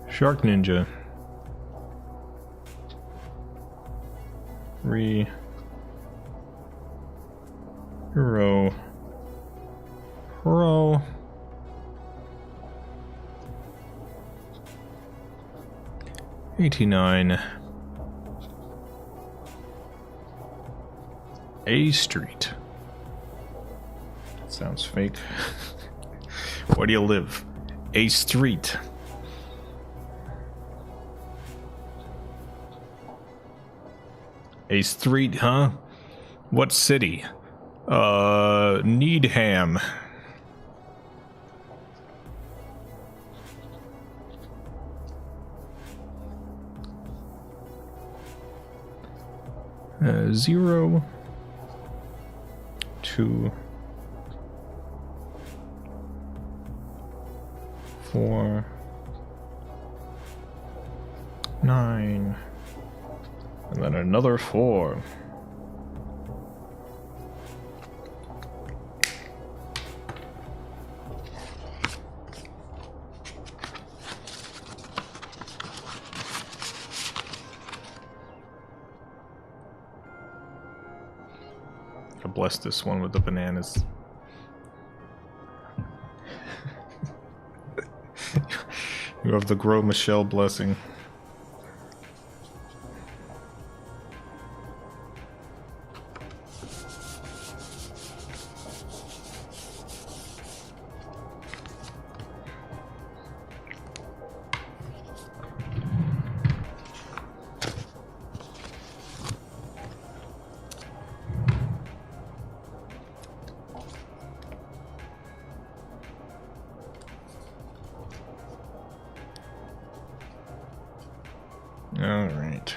Shark Ninja. Row. 89 A Street. Sounds fake. Where do you live? A Street. A Street, huh? What city? Needham. Zero, 2, 4, 9, and then another 4. I bless this one with the bananas. You have the Gros Michel blessing. All right.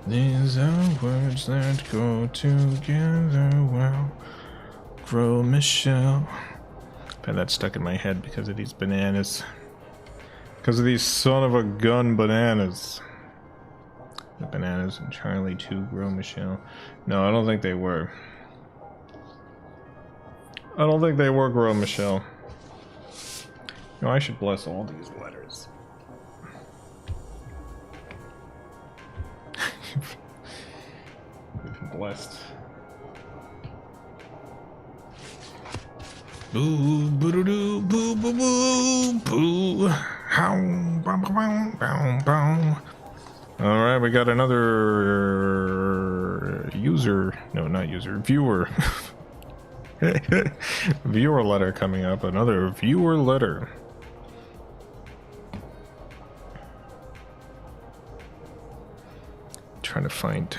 These are words that go together well. Gros Michel. I've had that stuck in my head because of these bananas. Because of these son of a gun bananas. The bananas and Charlie 2 Gros Michel. No, I don't think they were. I don't think they were Gros Michel. No, I should bless all these letters. Blessed. Boo boo doo doo boo boo boo boo. How bow bow bow bow. All right, we got another user. No, not user. Viewer. Viewer letter coming up. Another viewer letter. Trying to find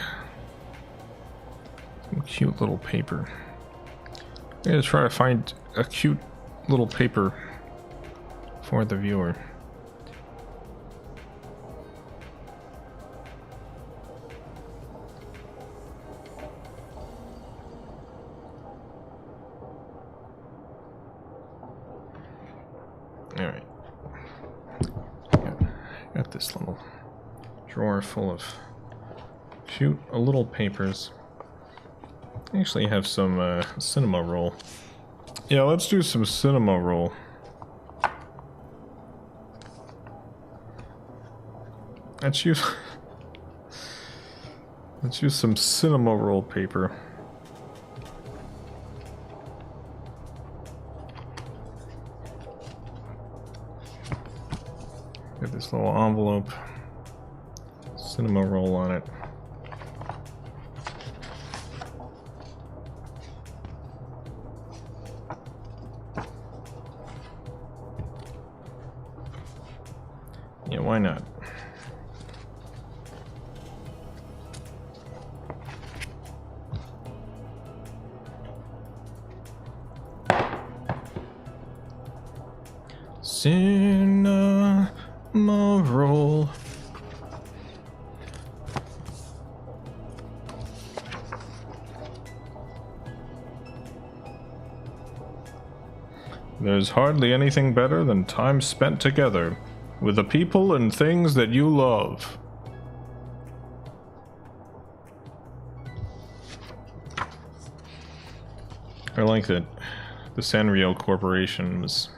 some cute little paper. I'm gonna try to find a cute little paper for the viewer. All right. Got this little drawer full of cute little papers. I actually have some cinema roll. Yeah, let's do some cinema roll. Let's use some cinema roll paper. Got this little envelope, cinema roll on it. Yeah, why not? Cinema roll. There's hardly anything better than time spent together with the people and things that you love. I like that the Sanrio Corporation was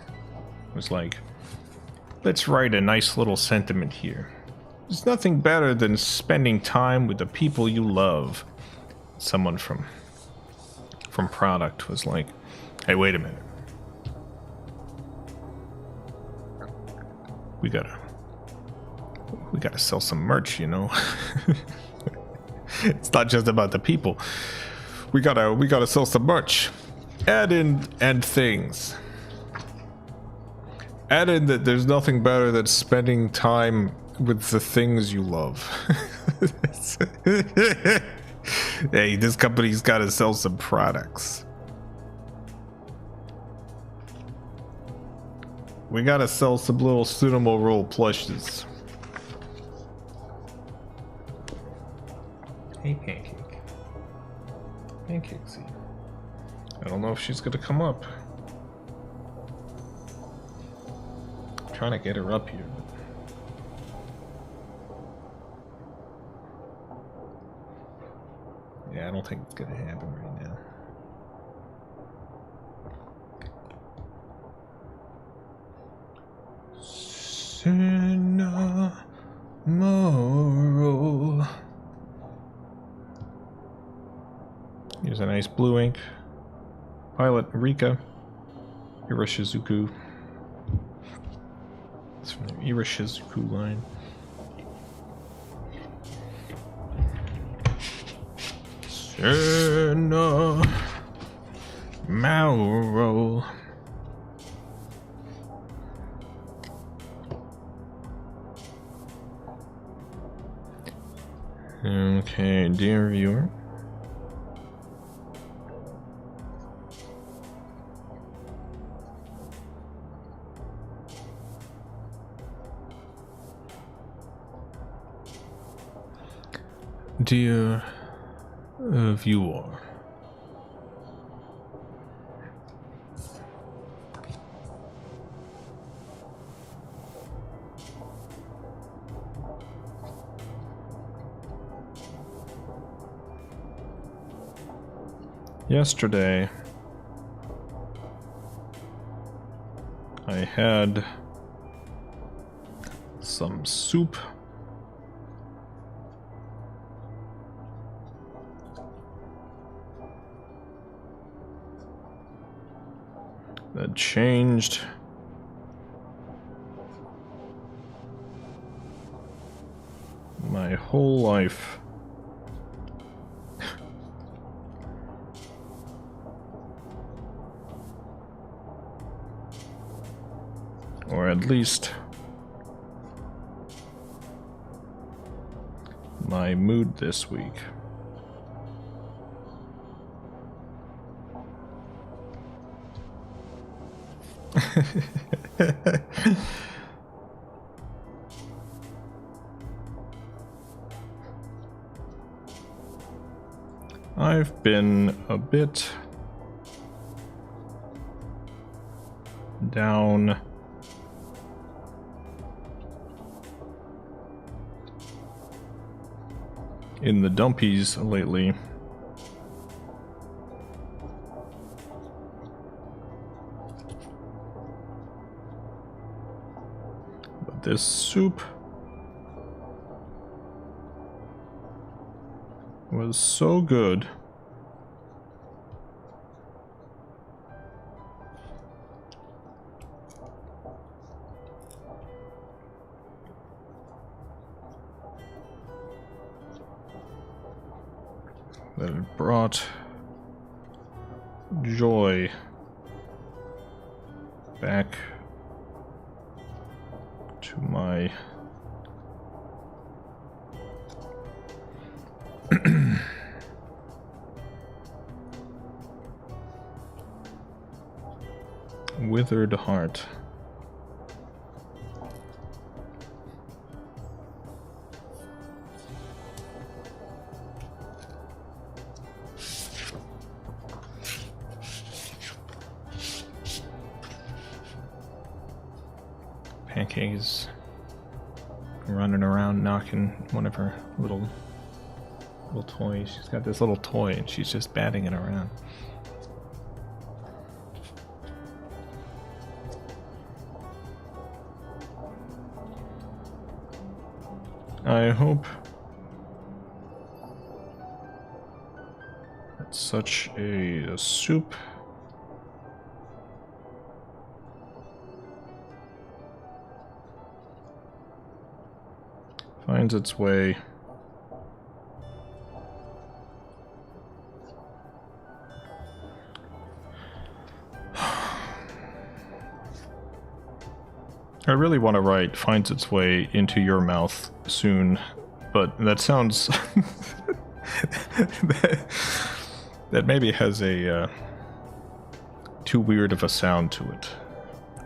like, let's write a nice little sentiment here. There's nothing better than spending time with the people you love. Someone from product was like, hey, wait a minute. We gotta sell some merch, you know. It's not just about the people. We gotta sell some merch. Add in things. Add in that there's nothing better than spending time with the things you love. Hey, this company's gotta sell some products. We gotta sell some little Sunomo roll plushes. Hey, Pancake. Pancakesy. I don't know if she's gonna come up. I'm trying to get her up here. Yeah, I don't think it's gonna happen right now. Tomorrow. Here's a nice blue ink. Pilot Rika. Irashizuku. It's from the Irashizuku line. Senna Mauro. Okay, dear viewer. Dear viewer. Yesterday, I had some soup that changed my whole life. Or at least my mood this week. I've been a bit down in the dumpies lately. But this soup was so good. That it brought joy back to my withered heart. Pancake is running around knocking one of her little toys. She's got this little toy and she's just batting it around. I hope that such a soup finds its way I really want to write finds its way into your mouth soon, but that sounds that maybe has a too weird of a sound to it.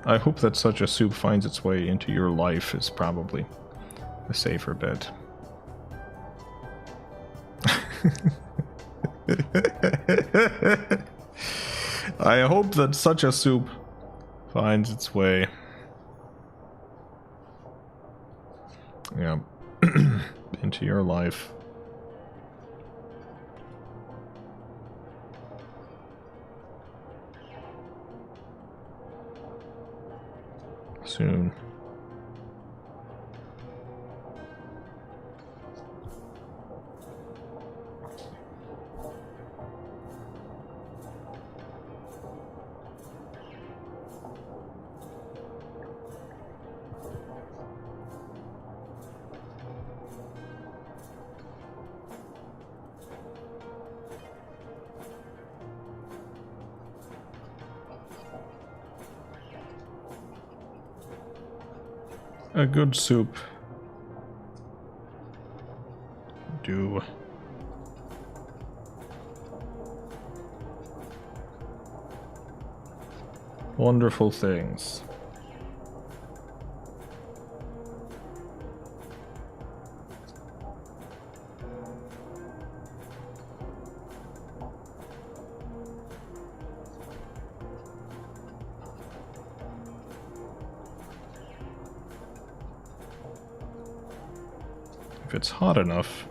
I hope that such a soup finds its way into your life is probably a safer bet. I hope that such a soup finds its way. Yeah, into your life. Soon. A good soup. Do. Wonderful things. If it's hot enough.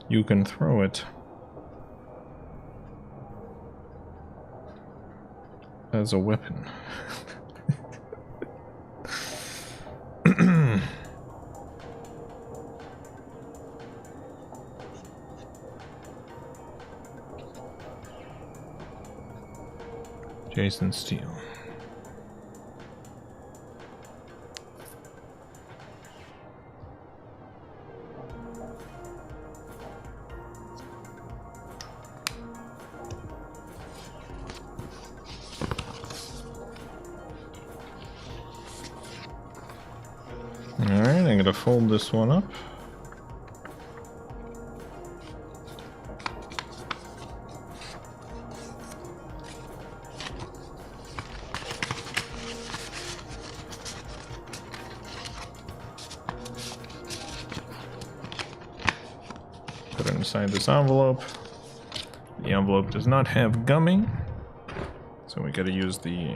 You can throw it as a weapon. Jason Steele. Alright, I'm gonna fold this one up. Put it inside this envelope. The envelope does not have gumming, so we gotta use the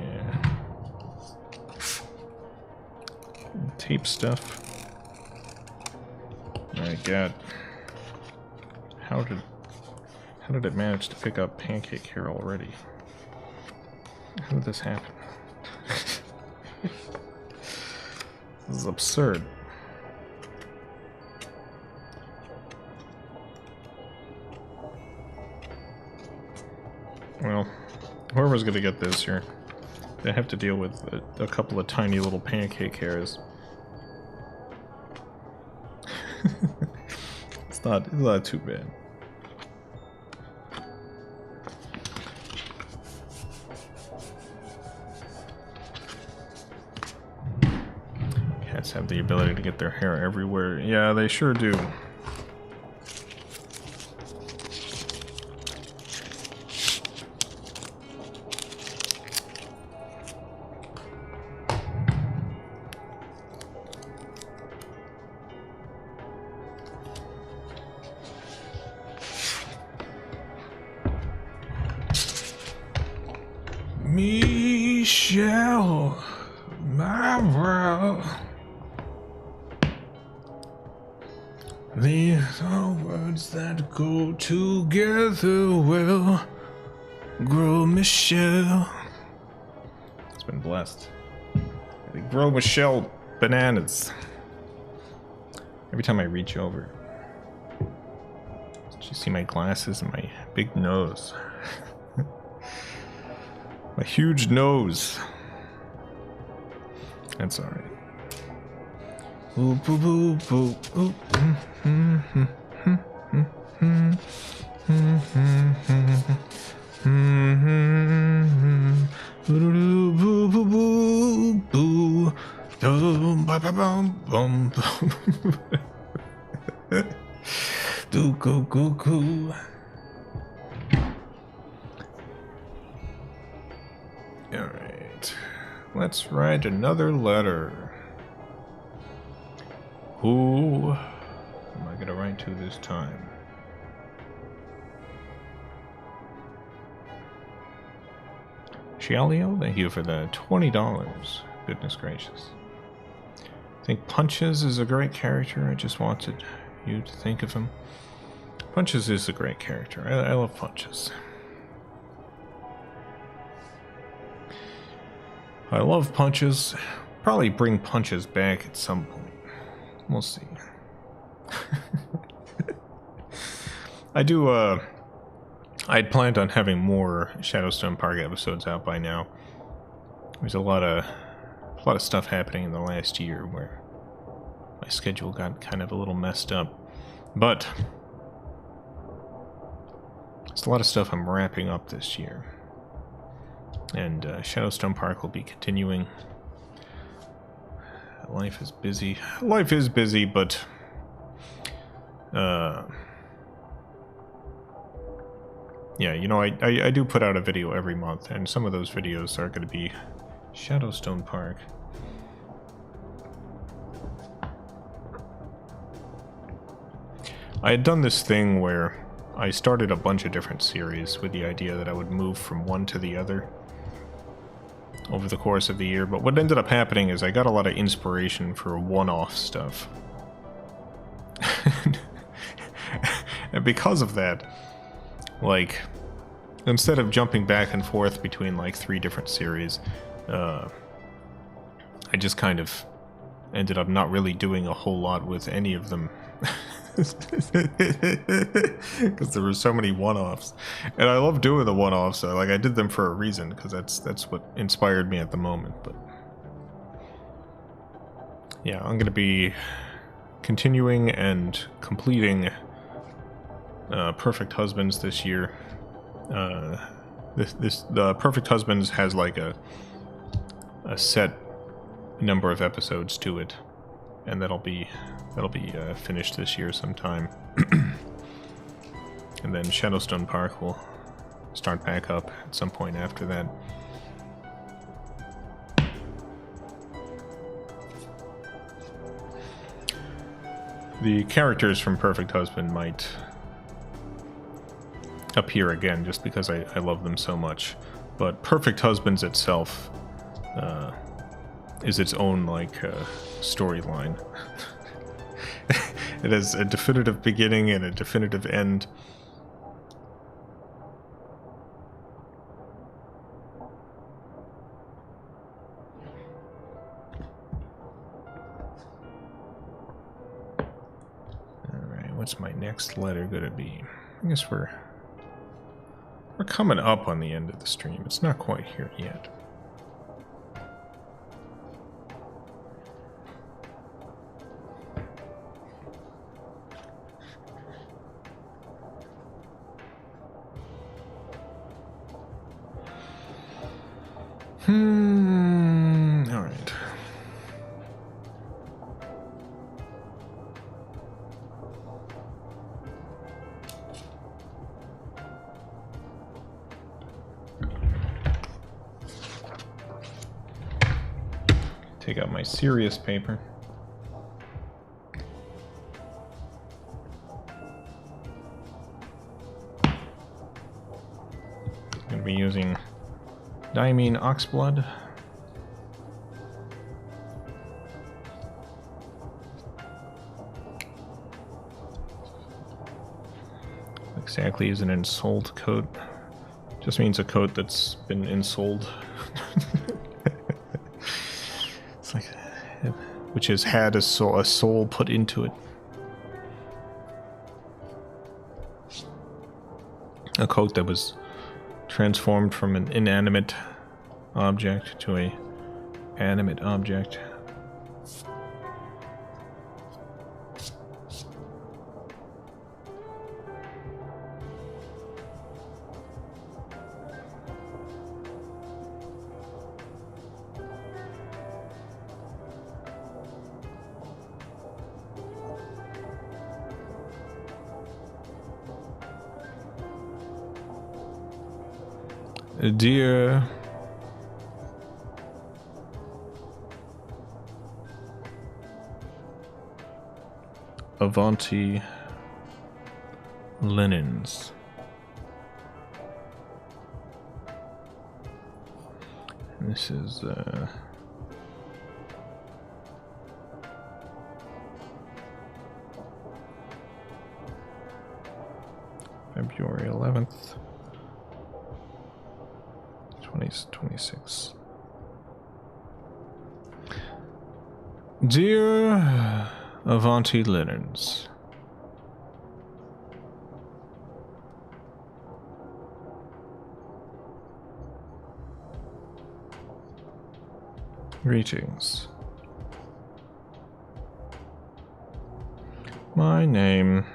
tape stuff. My God, how did it manage to pick up Pancake here already? How did this happen? This is absurd. Well, whoever's gonna get this here, they have to deal with a couple of tiny little pancake hairs. It's not too bad. Cats have the ability to get their hair everywhere. Yeah, they sure do. Michelle, my world. These are words that go together well. Grow Michelle. It's been blessed. They grow Michelle bananas. Every time I reach over. Did you see my glasses and my big nose? My huge nose. That's alright. Ooh, boo, boo, boo, ooh. Do go go go. All right, let's write another letter. Who am I gonna write to this time? Shialio, thank you for the $20. Goodness gracious. I think Punches is a great character. I just wanted you to think of him. Punches is a great character. I love Punches. I love Punches. Probably bring Punches back at some point. We'll see. I had planned on having more Shadowstone Park episodes out by now. There's a lot of stuff happening in the last year where my schedule got kind of a little messed up. But there's a lot of stuff I'm wrapping up this year. And Shadowstone Park will be continuing. Life is busy. Life is busy, but yeah, you know, I do put out a video every month, and some of those videos are going to be Shadowstone Park. I had done this thing where I started a bunch of different series with the idea that I would move from one to the other over the course of the year, but what ended up happening is I got a lot of inspiration for one-off stuff. And because of that, like, instead of jumping back and forth between like 3 different series, I just kind of ended up not really doing a whole lot with any of them. Because there were so many one-offs, and I love doing the one-offs. Like, I did them for a reason, because that's what inspired me at the moment. But yeah, I'm gonna be continuing and completing Perfect Husbands this year. The Perfect Husbands has like a set number of episodes to it, and that'll be finished this year sometime. And then Shadowstone Park will start back up at some point after that. The characters from Perfect Husband might appear again just because I love them so much, but Perfect Husbands itself is its own like storyline. It has a definitive beginning and a definitive end. Alright, what's my next letter gonna be? I guess we're coming up on the end of the stream. It's not quite here yet. All right. Take out my serious paper. I'm going to be using Diamine oxblood. Exactly is an ensouled coat. Just means a coat that's been ensouled. It's like, which has had a soul put into it. A coat that was transformed from an inanimate object to a animate object. Dear Avanti linens. And this is February 11th. 2026. Dear Avanti Linens, greetings. My name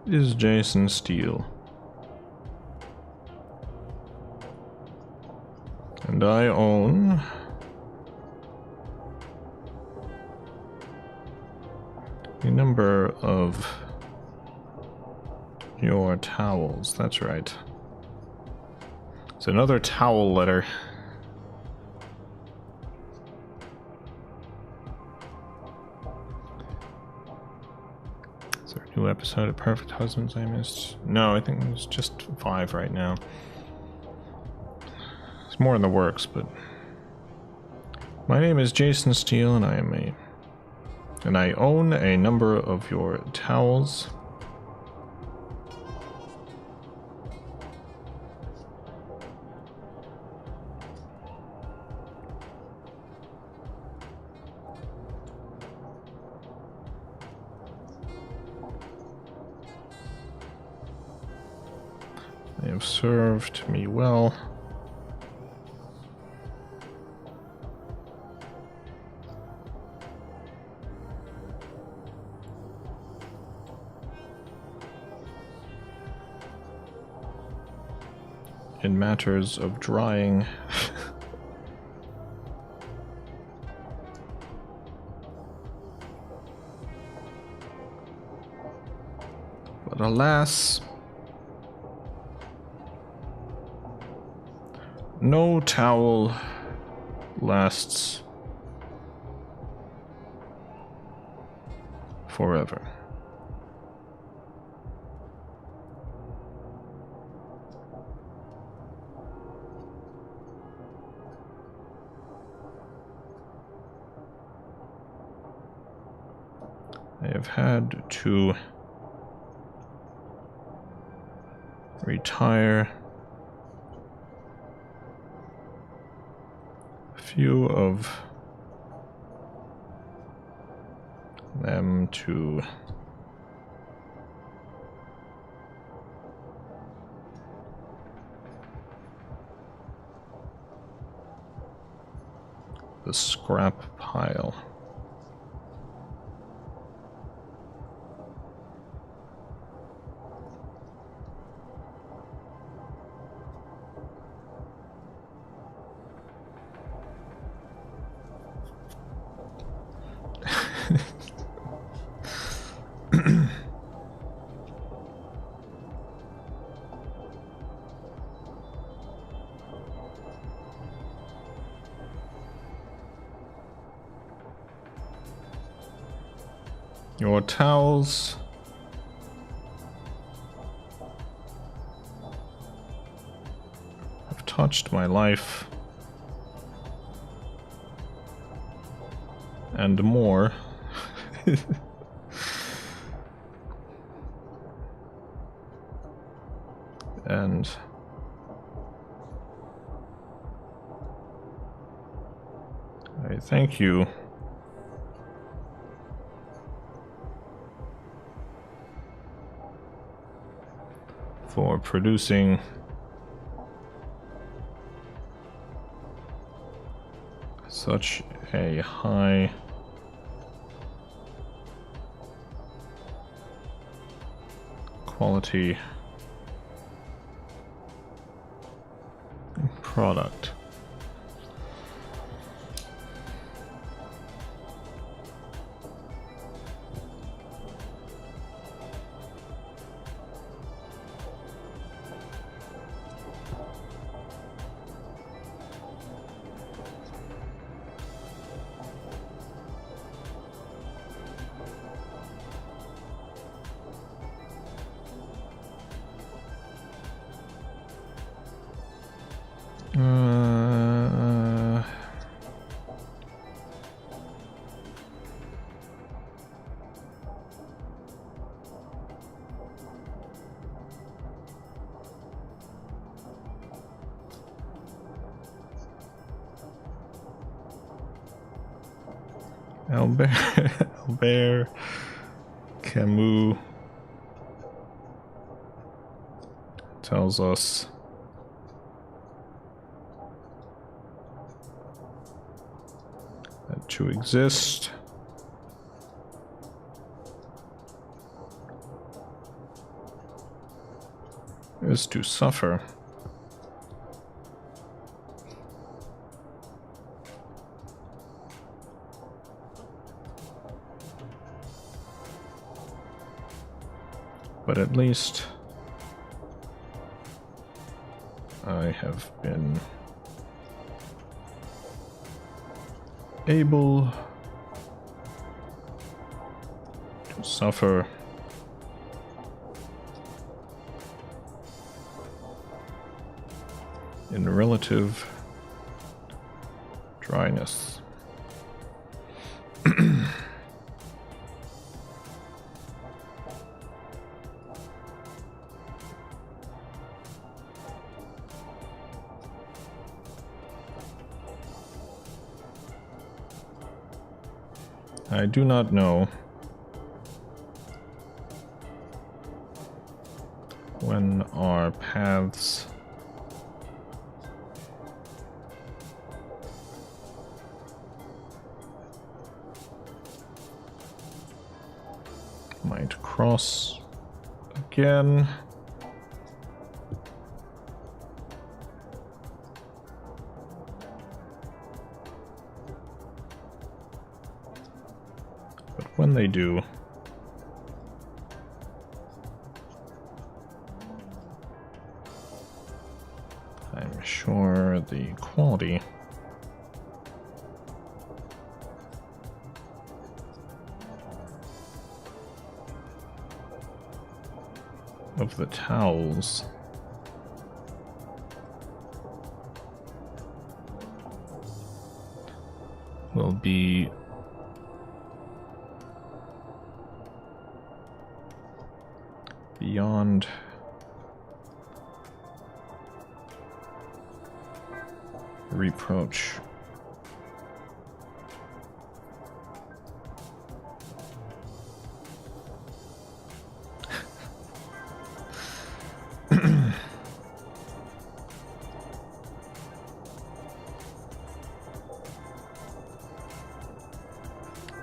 is Jason Steele, and I own a number of your towels. That's right. It's another towel letter. New episode of Perfect Husbands I missed. No, I think it's just 5 right now. It's more in the works, but my name is Jason Steele, and I own a number of your towels. They have served me well. In matters of drying. But alas, no towel lasts forever. I have had to retire a few of them to the scrap pile. Your towels touched my life and more. And I thank you for producing such a high quality product. Albert Camus tells us that to exist is to suffer. But at least I have been able to suffer in relative dryness. I do not know when our paths might cross again. When they do, I'm sure the quality of the towels will be beyond reproach.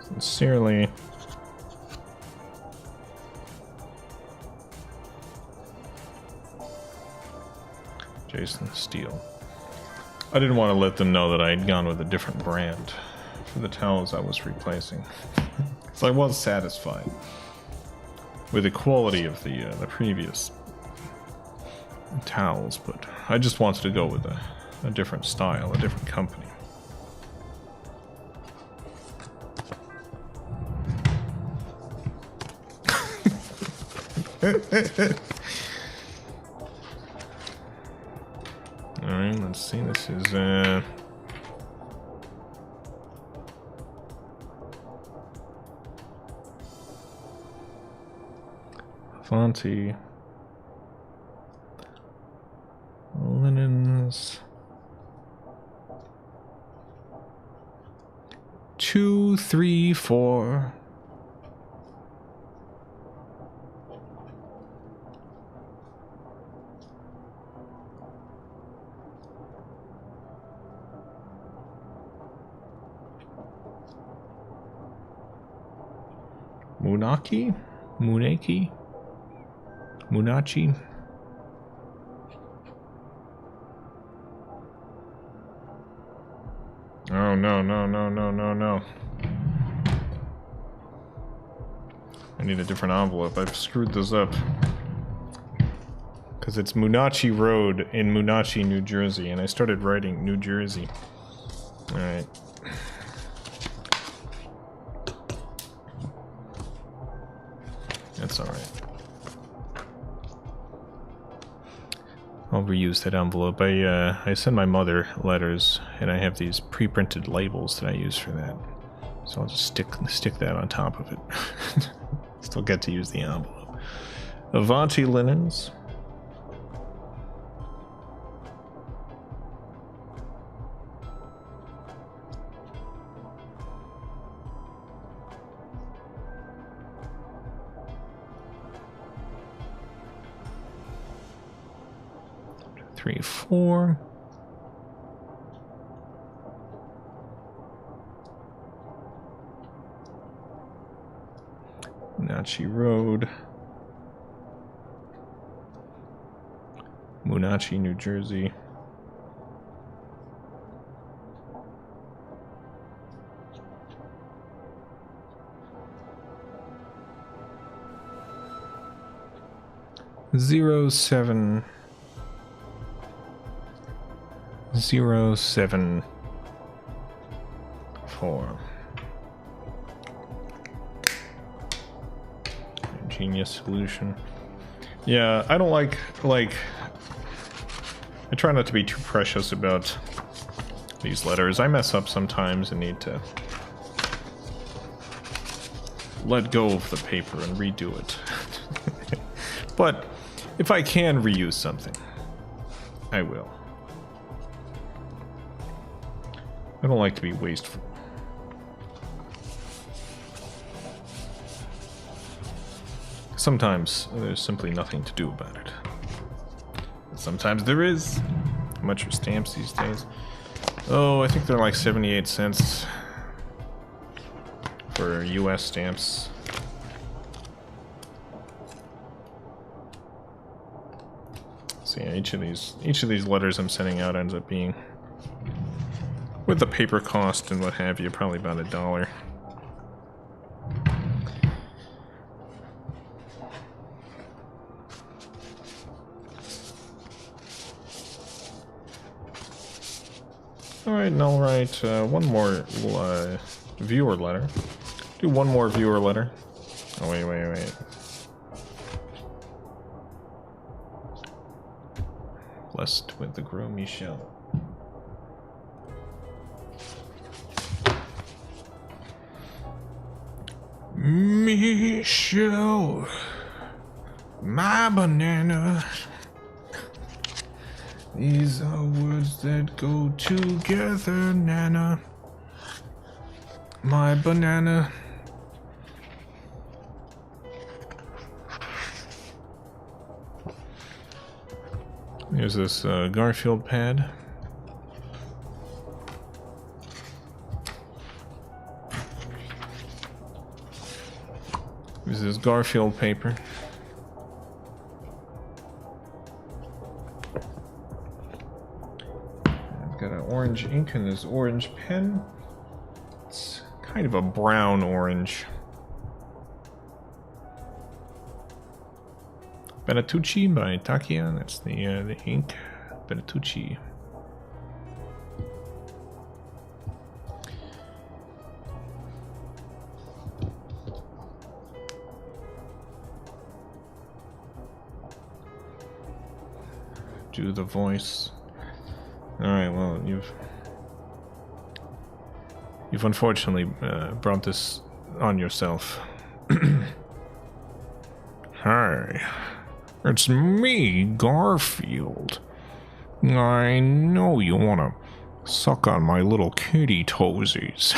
Sincerely, Jason Steele. I didn't want to let them know that I had gone with a different brand for the towels I was replacing. So I was satisfied with the quality of the previous towels, but I just wanted to go with a different style, a different company. Alright, let's see, this is Fonty linens 2, 3, 4. Munaki? Muneki? Munachi? Oh, no, no, no, no, no, no. I need a different envelope. I've screwed this up. Because it's Munachi Road in Munachi, New Jersey, and I started writing New Jersey. Alright. That's alright. I'll reuse that envelope. I send my mother letters, and I have these pre-printed labels that I use for that. So I'll just stick that on top of it. Still get to use the envelope. Avanti linens. Three, 4. Munachi Road. Munachi, New Jersey. Zero 7 074. Ingenious solution. Yeah, I don't like I try not to be too precious about these letters. I mess up sometimes and need to let go of the paper and redo it. But if I can reuse something, I will. I don't like to be wasteful. Sometimes there's simply nothing to do about it. Sometimes there is. How much are stamps these days? Oh, I think they're like 78 cents for US stamps. So yeah, each of these letters I'm sending out ends up being, with the paper cost and what have you, probably about $1. Alright, and I'll write one more viewer letter. Do one more viewer letter. Oh, wait. Blessed with the Gros Michel. Michelle, my banana. These are words that go together, Nana. My banana. Here's this Garfield pad. This is Garfield paper. I've got an orange ink and this orange pen. It's kind of a brown orange. Bertucci by Takia. That's the ink. Bertucci. Do the voice. Alright, well, you've unfortunately brought this on yourself. Hi, it's me, Garfield. I know you want to suck on my little kitty toesies.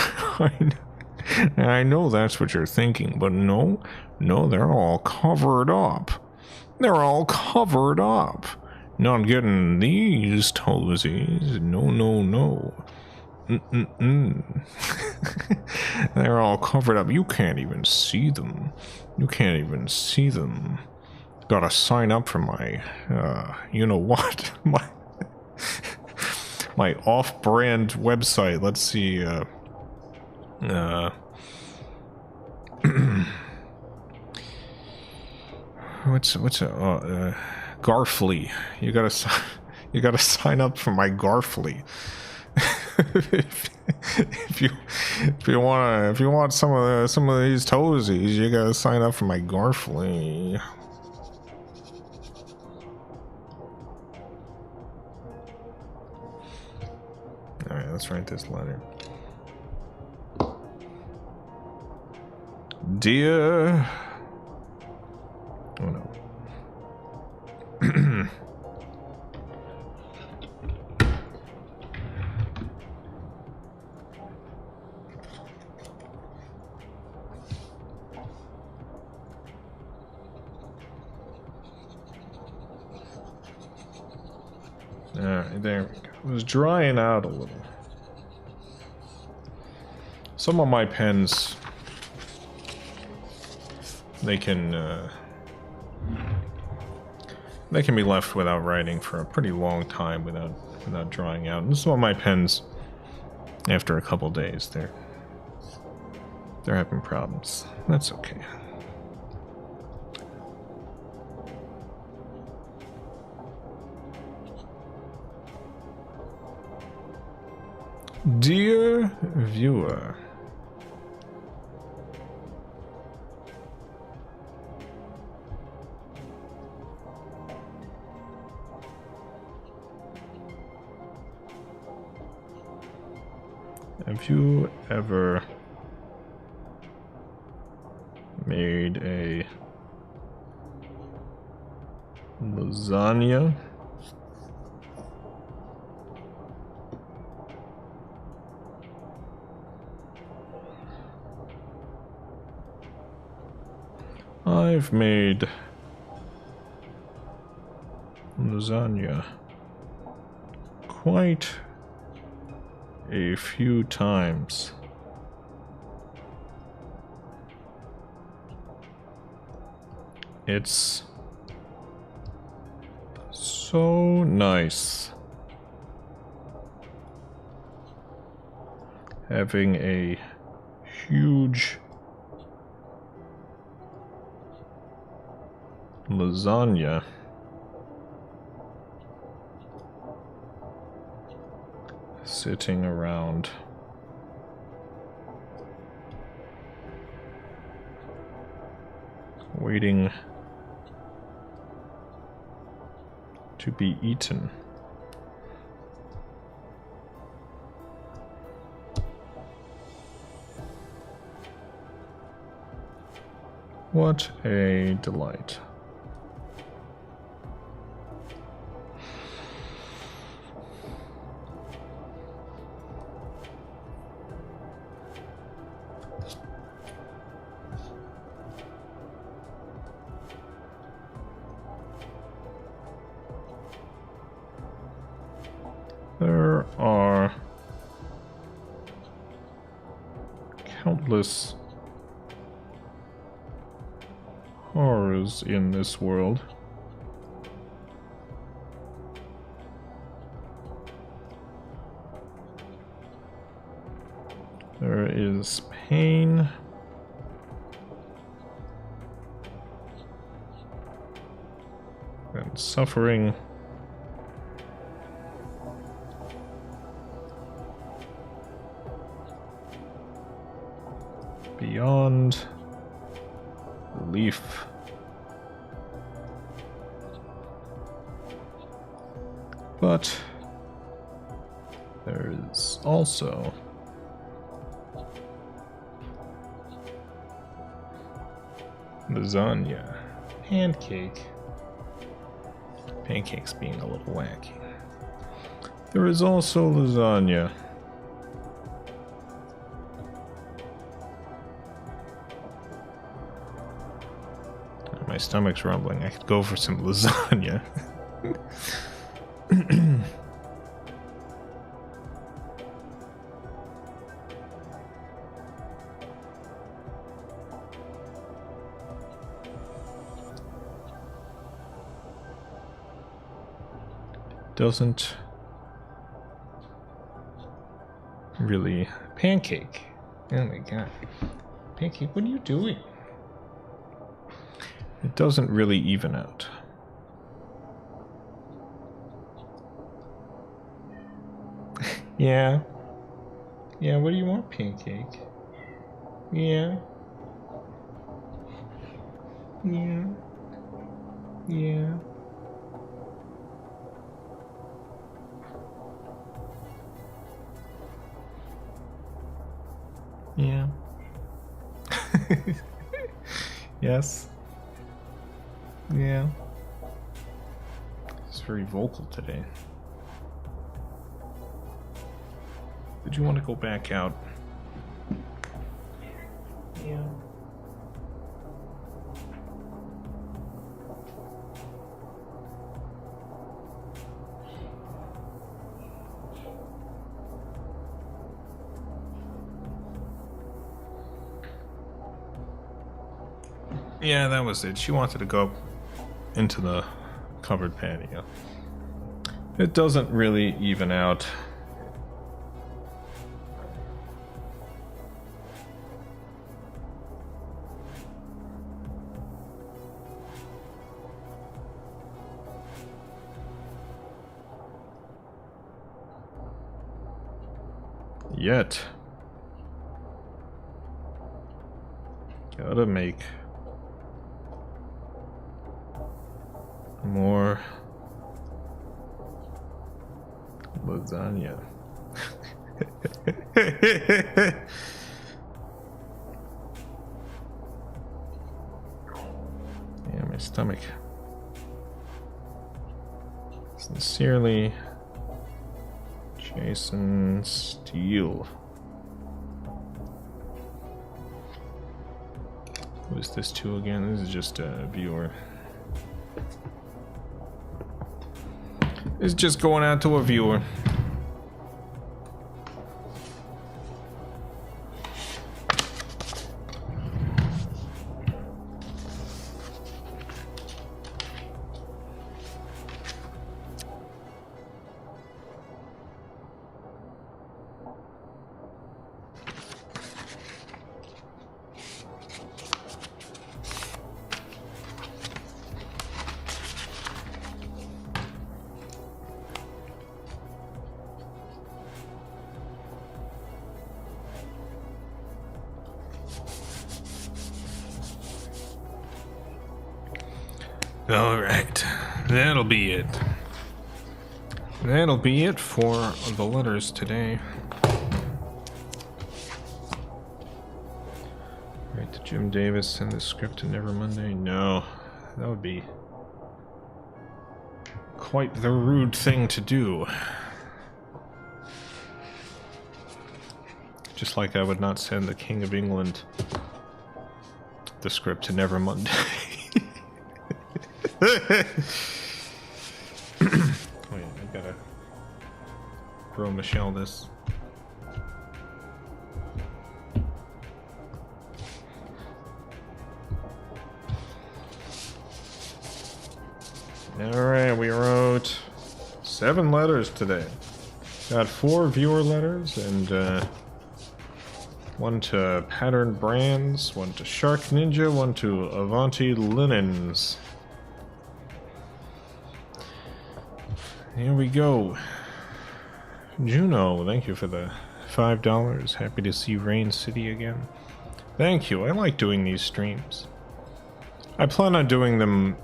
I know that's what you're thinking, but no, they're all covered up. They're all covered up. Not getting these toesies. No. They're all covered up. You can't even see them. Gotta sign up for my, you know what? my off-brand website. Let's see, what's Garfly. You gotta sign up for my Garfly. if you want some of these toesies, you gotta sign up for my Garfly. All right, let's write this letter. Dear, oh no. Alright, there we go. It was drying out a little. Some of my pens, they can be left without writing for a pretty long time without drying out. And some of my pens, after a couple days, they're having problems. That's okay. Dear viewer, have you ever made a lasagna? I've made lasagna quite a few times. It's so nice having a huge lasagna sitting around. Waiting to be eaten. What a delight. There are countless horrors in this world. There is pain. And suffering. Beyond belief. But There's also lasagna. Pancake. Pancakes being a little wacky. There is also lasagna. My stomach's rumbling. I could go for some lasagna. Doesn't really. Pancake. Oh my god. Pancake, what are you doing? It doesn't really even out. Yeah. Yeah, what do you want, Pancake? Yeah. Yeah. Yeah. Yeah. Yes. Yeah. It's very vocal today. Did you want to go back out? Yeah. Yeah, that was it. She wanted to go into the covered patio. It doesn't really even out. Yet. Gotta make more lasagna. Yeah, my stomach. Sincerely, Jason Steele. Who is this to again? This is just a viewer. It's just going out to a viewer. Alright, that'll be it. That'll be it for the letters today. Write to Jim Davis, send the script to Never Monday. No, that would be quite the rude thing to do. Just like I would not send the King of England the script to Never Monday. Oh yeah, I gotta throw Michelle this. Alright, we wrote 7 letters today. Got 4 viewer letters and 1 to Pattern Brands, 1 to Shark Ninja, 1 to Avanti Linens. Here we go. Juno, thank you for the $5. Happy to see Rain City again. Thank you. I like doing these streams. I plan on doing them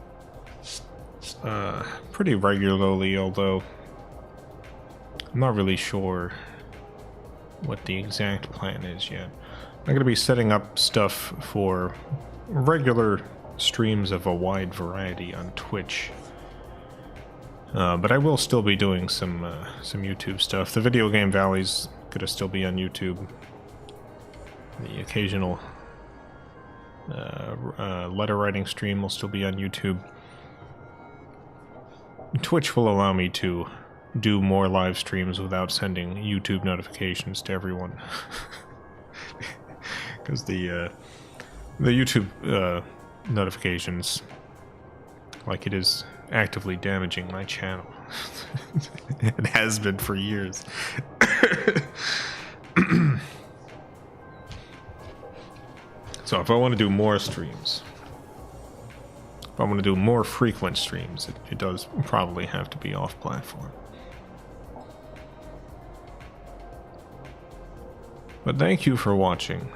pretty regularly, although I'm not really sure what the exact plan is yet. I'm going to be setting up stuff for regular streams of a wide variety on Twitch. But I will still be doing some YouTube stuff. The Video Game Valley's going to still be on YouTube. The occasional letter writing stream will still be on YouTube. Twitch will allow me to do more live streams without sending YouTube notifications to everyone. Because the YouTube notifications, like, it is actively damaging my channel. It has been for years. So if I want to do more streams, if I want to do more frequent streams, it does probably have to be off platform. But thank you for watching.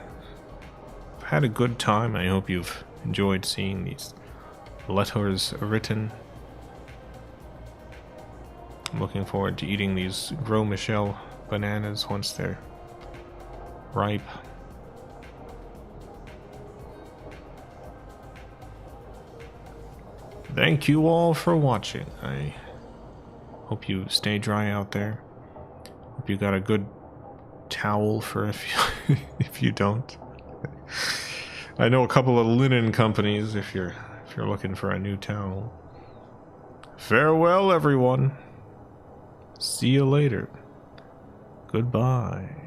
I've had a good time. I hope you've enjoyed seeing these letters written. I'm looking forward to eating these Gros Michel bananas once they're ripe. Thank you all for watching. I hope you stay dry out there. Hope you got a good towel for if you don't. I know a couple of linen companies if you're looking for a new towel. Farewell, everyone. See you later. Goodbye.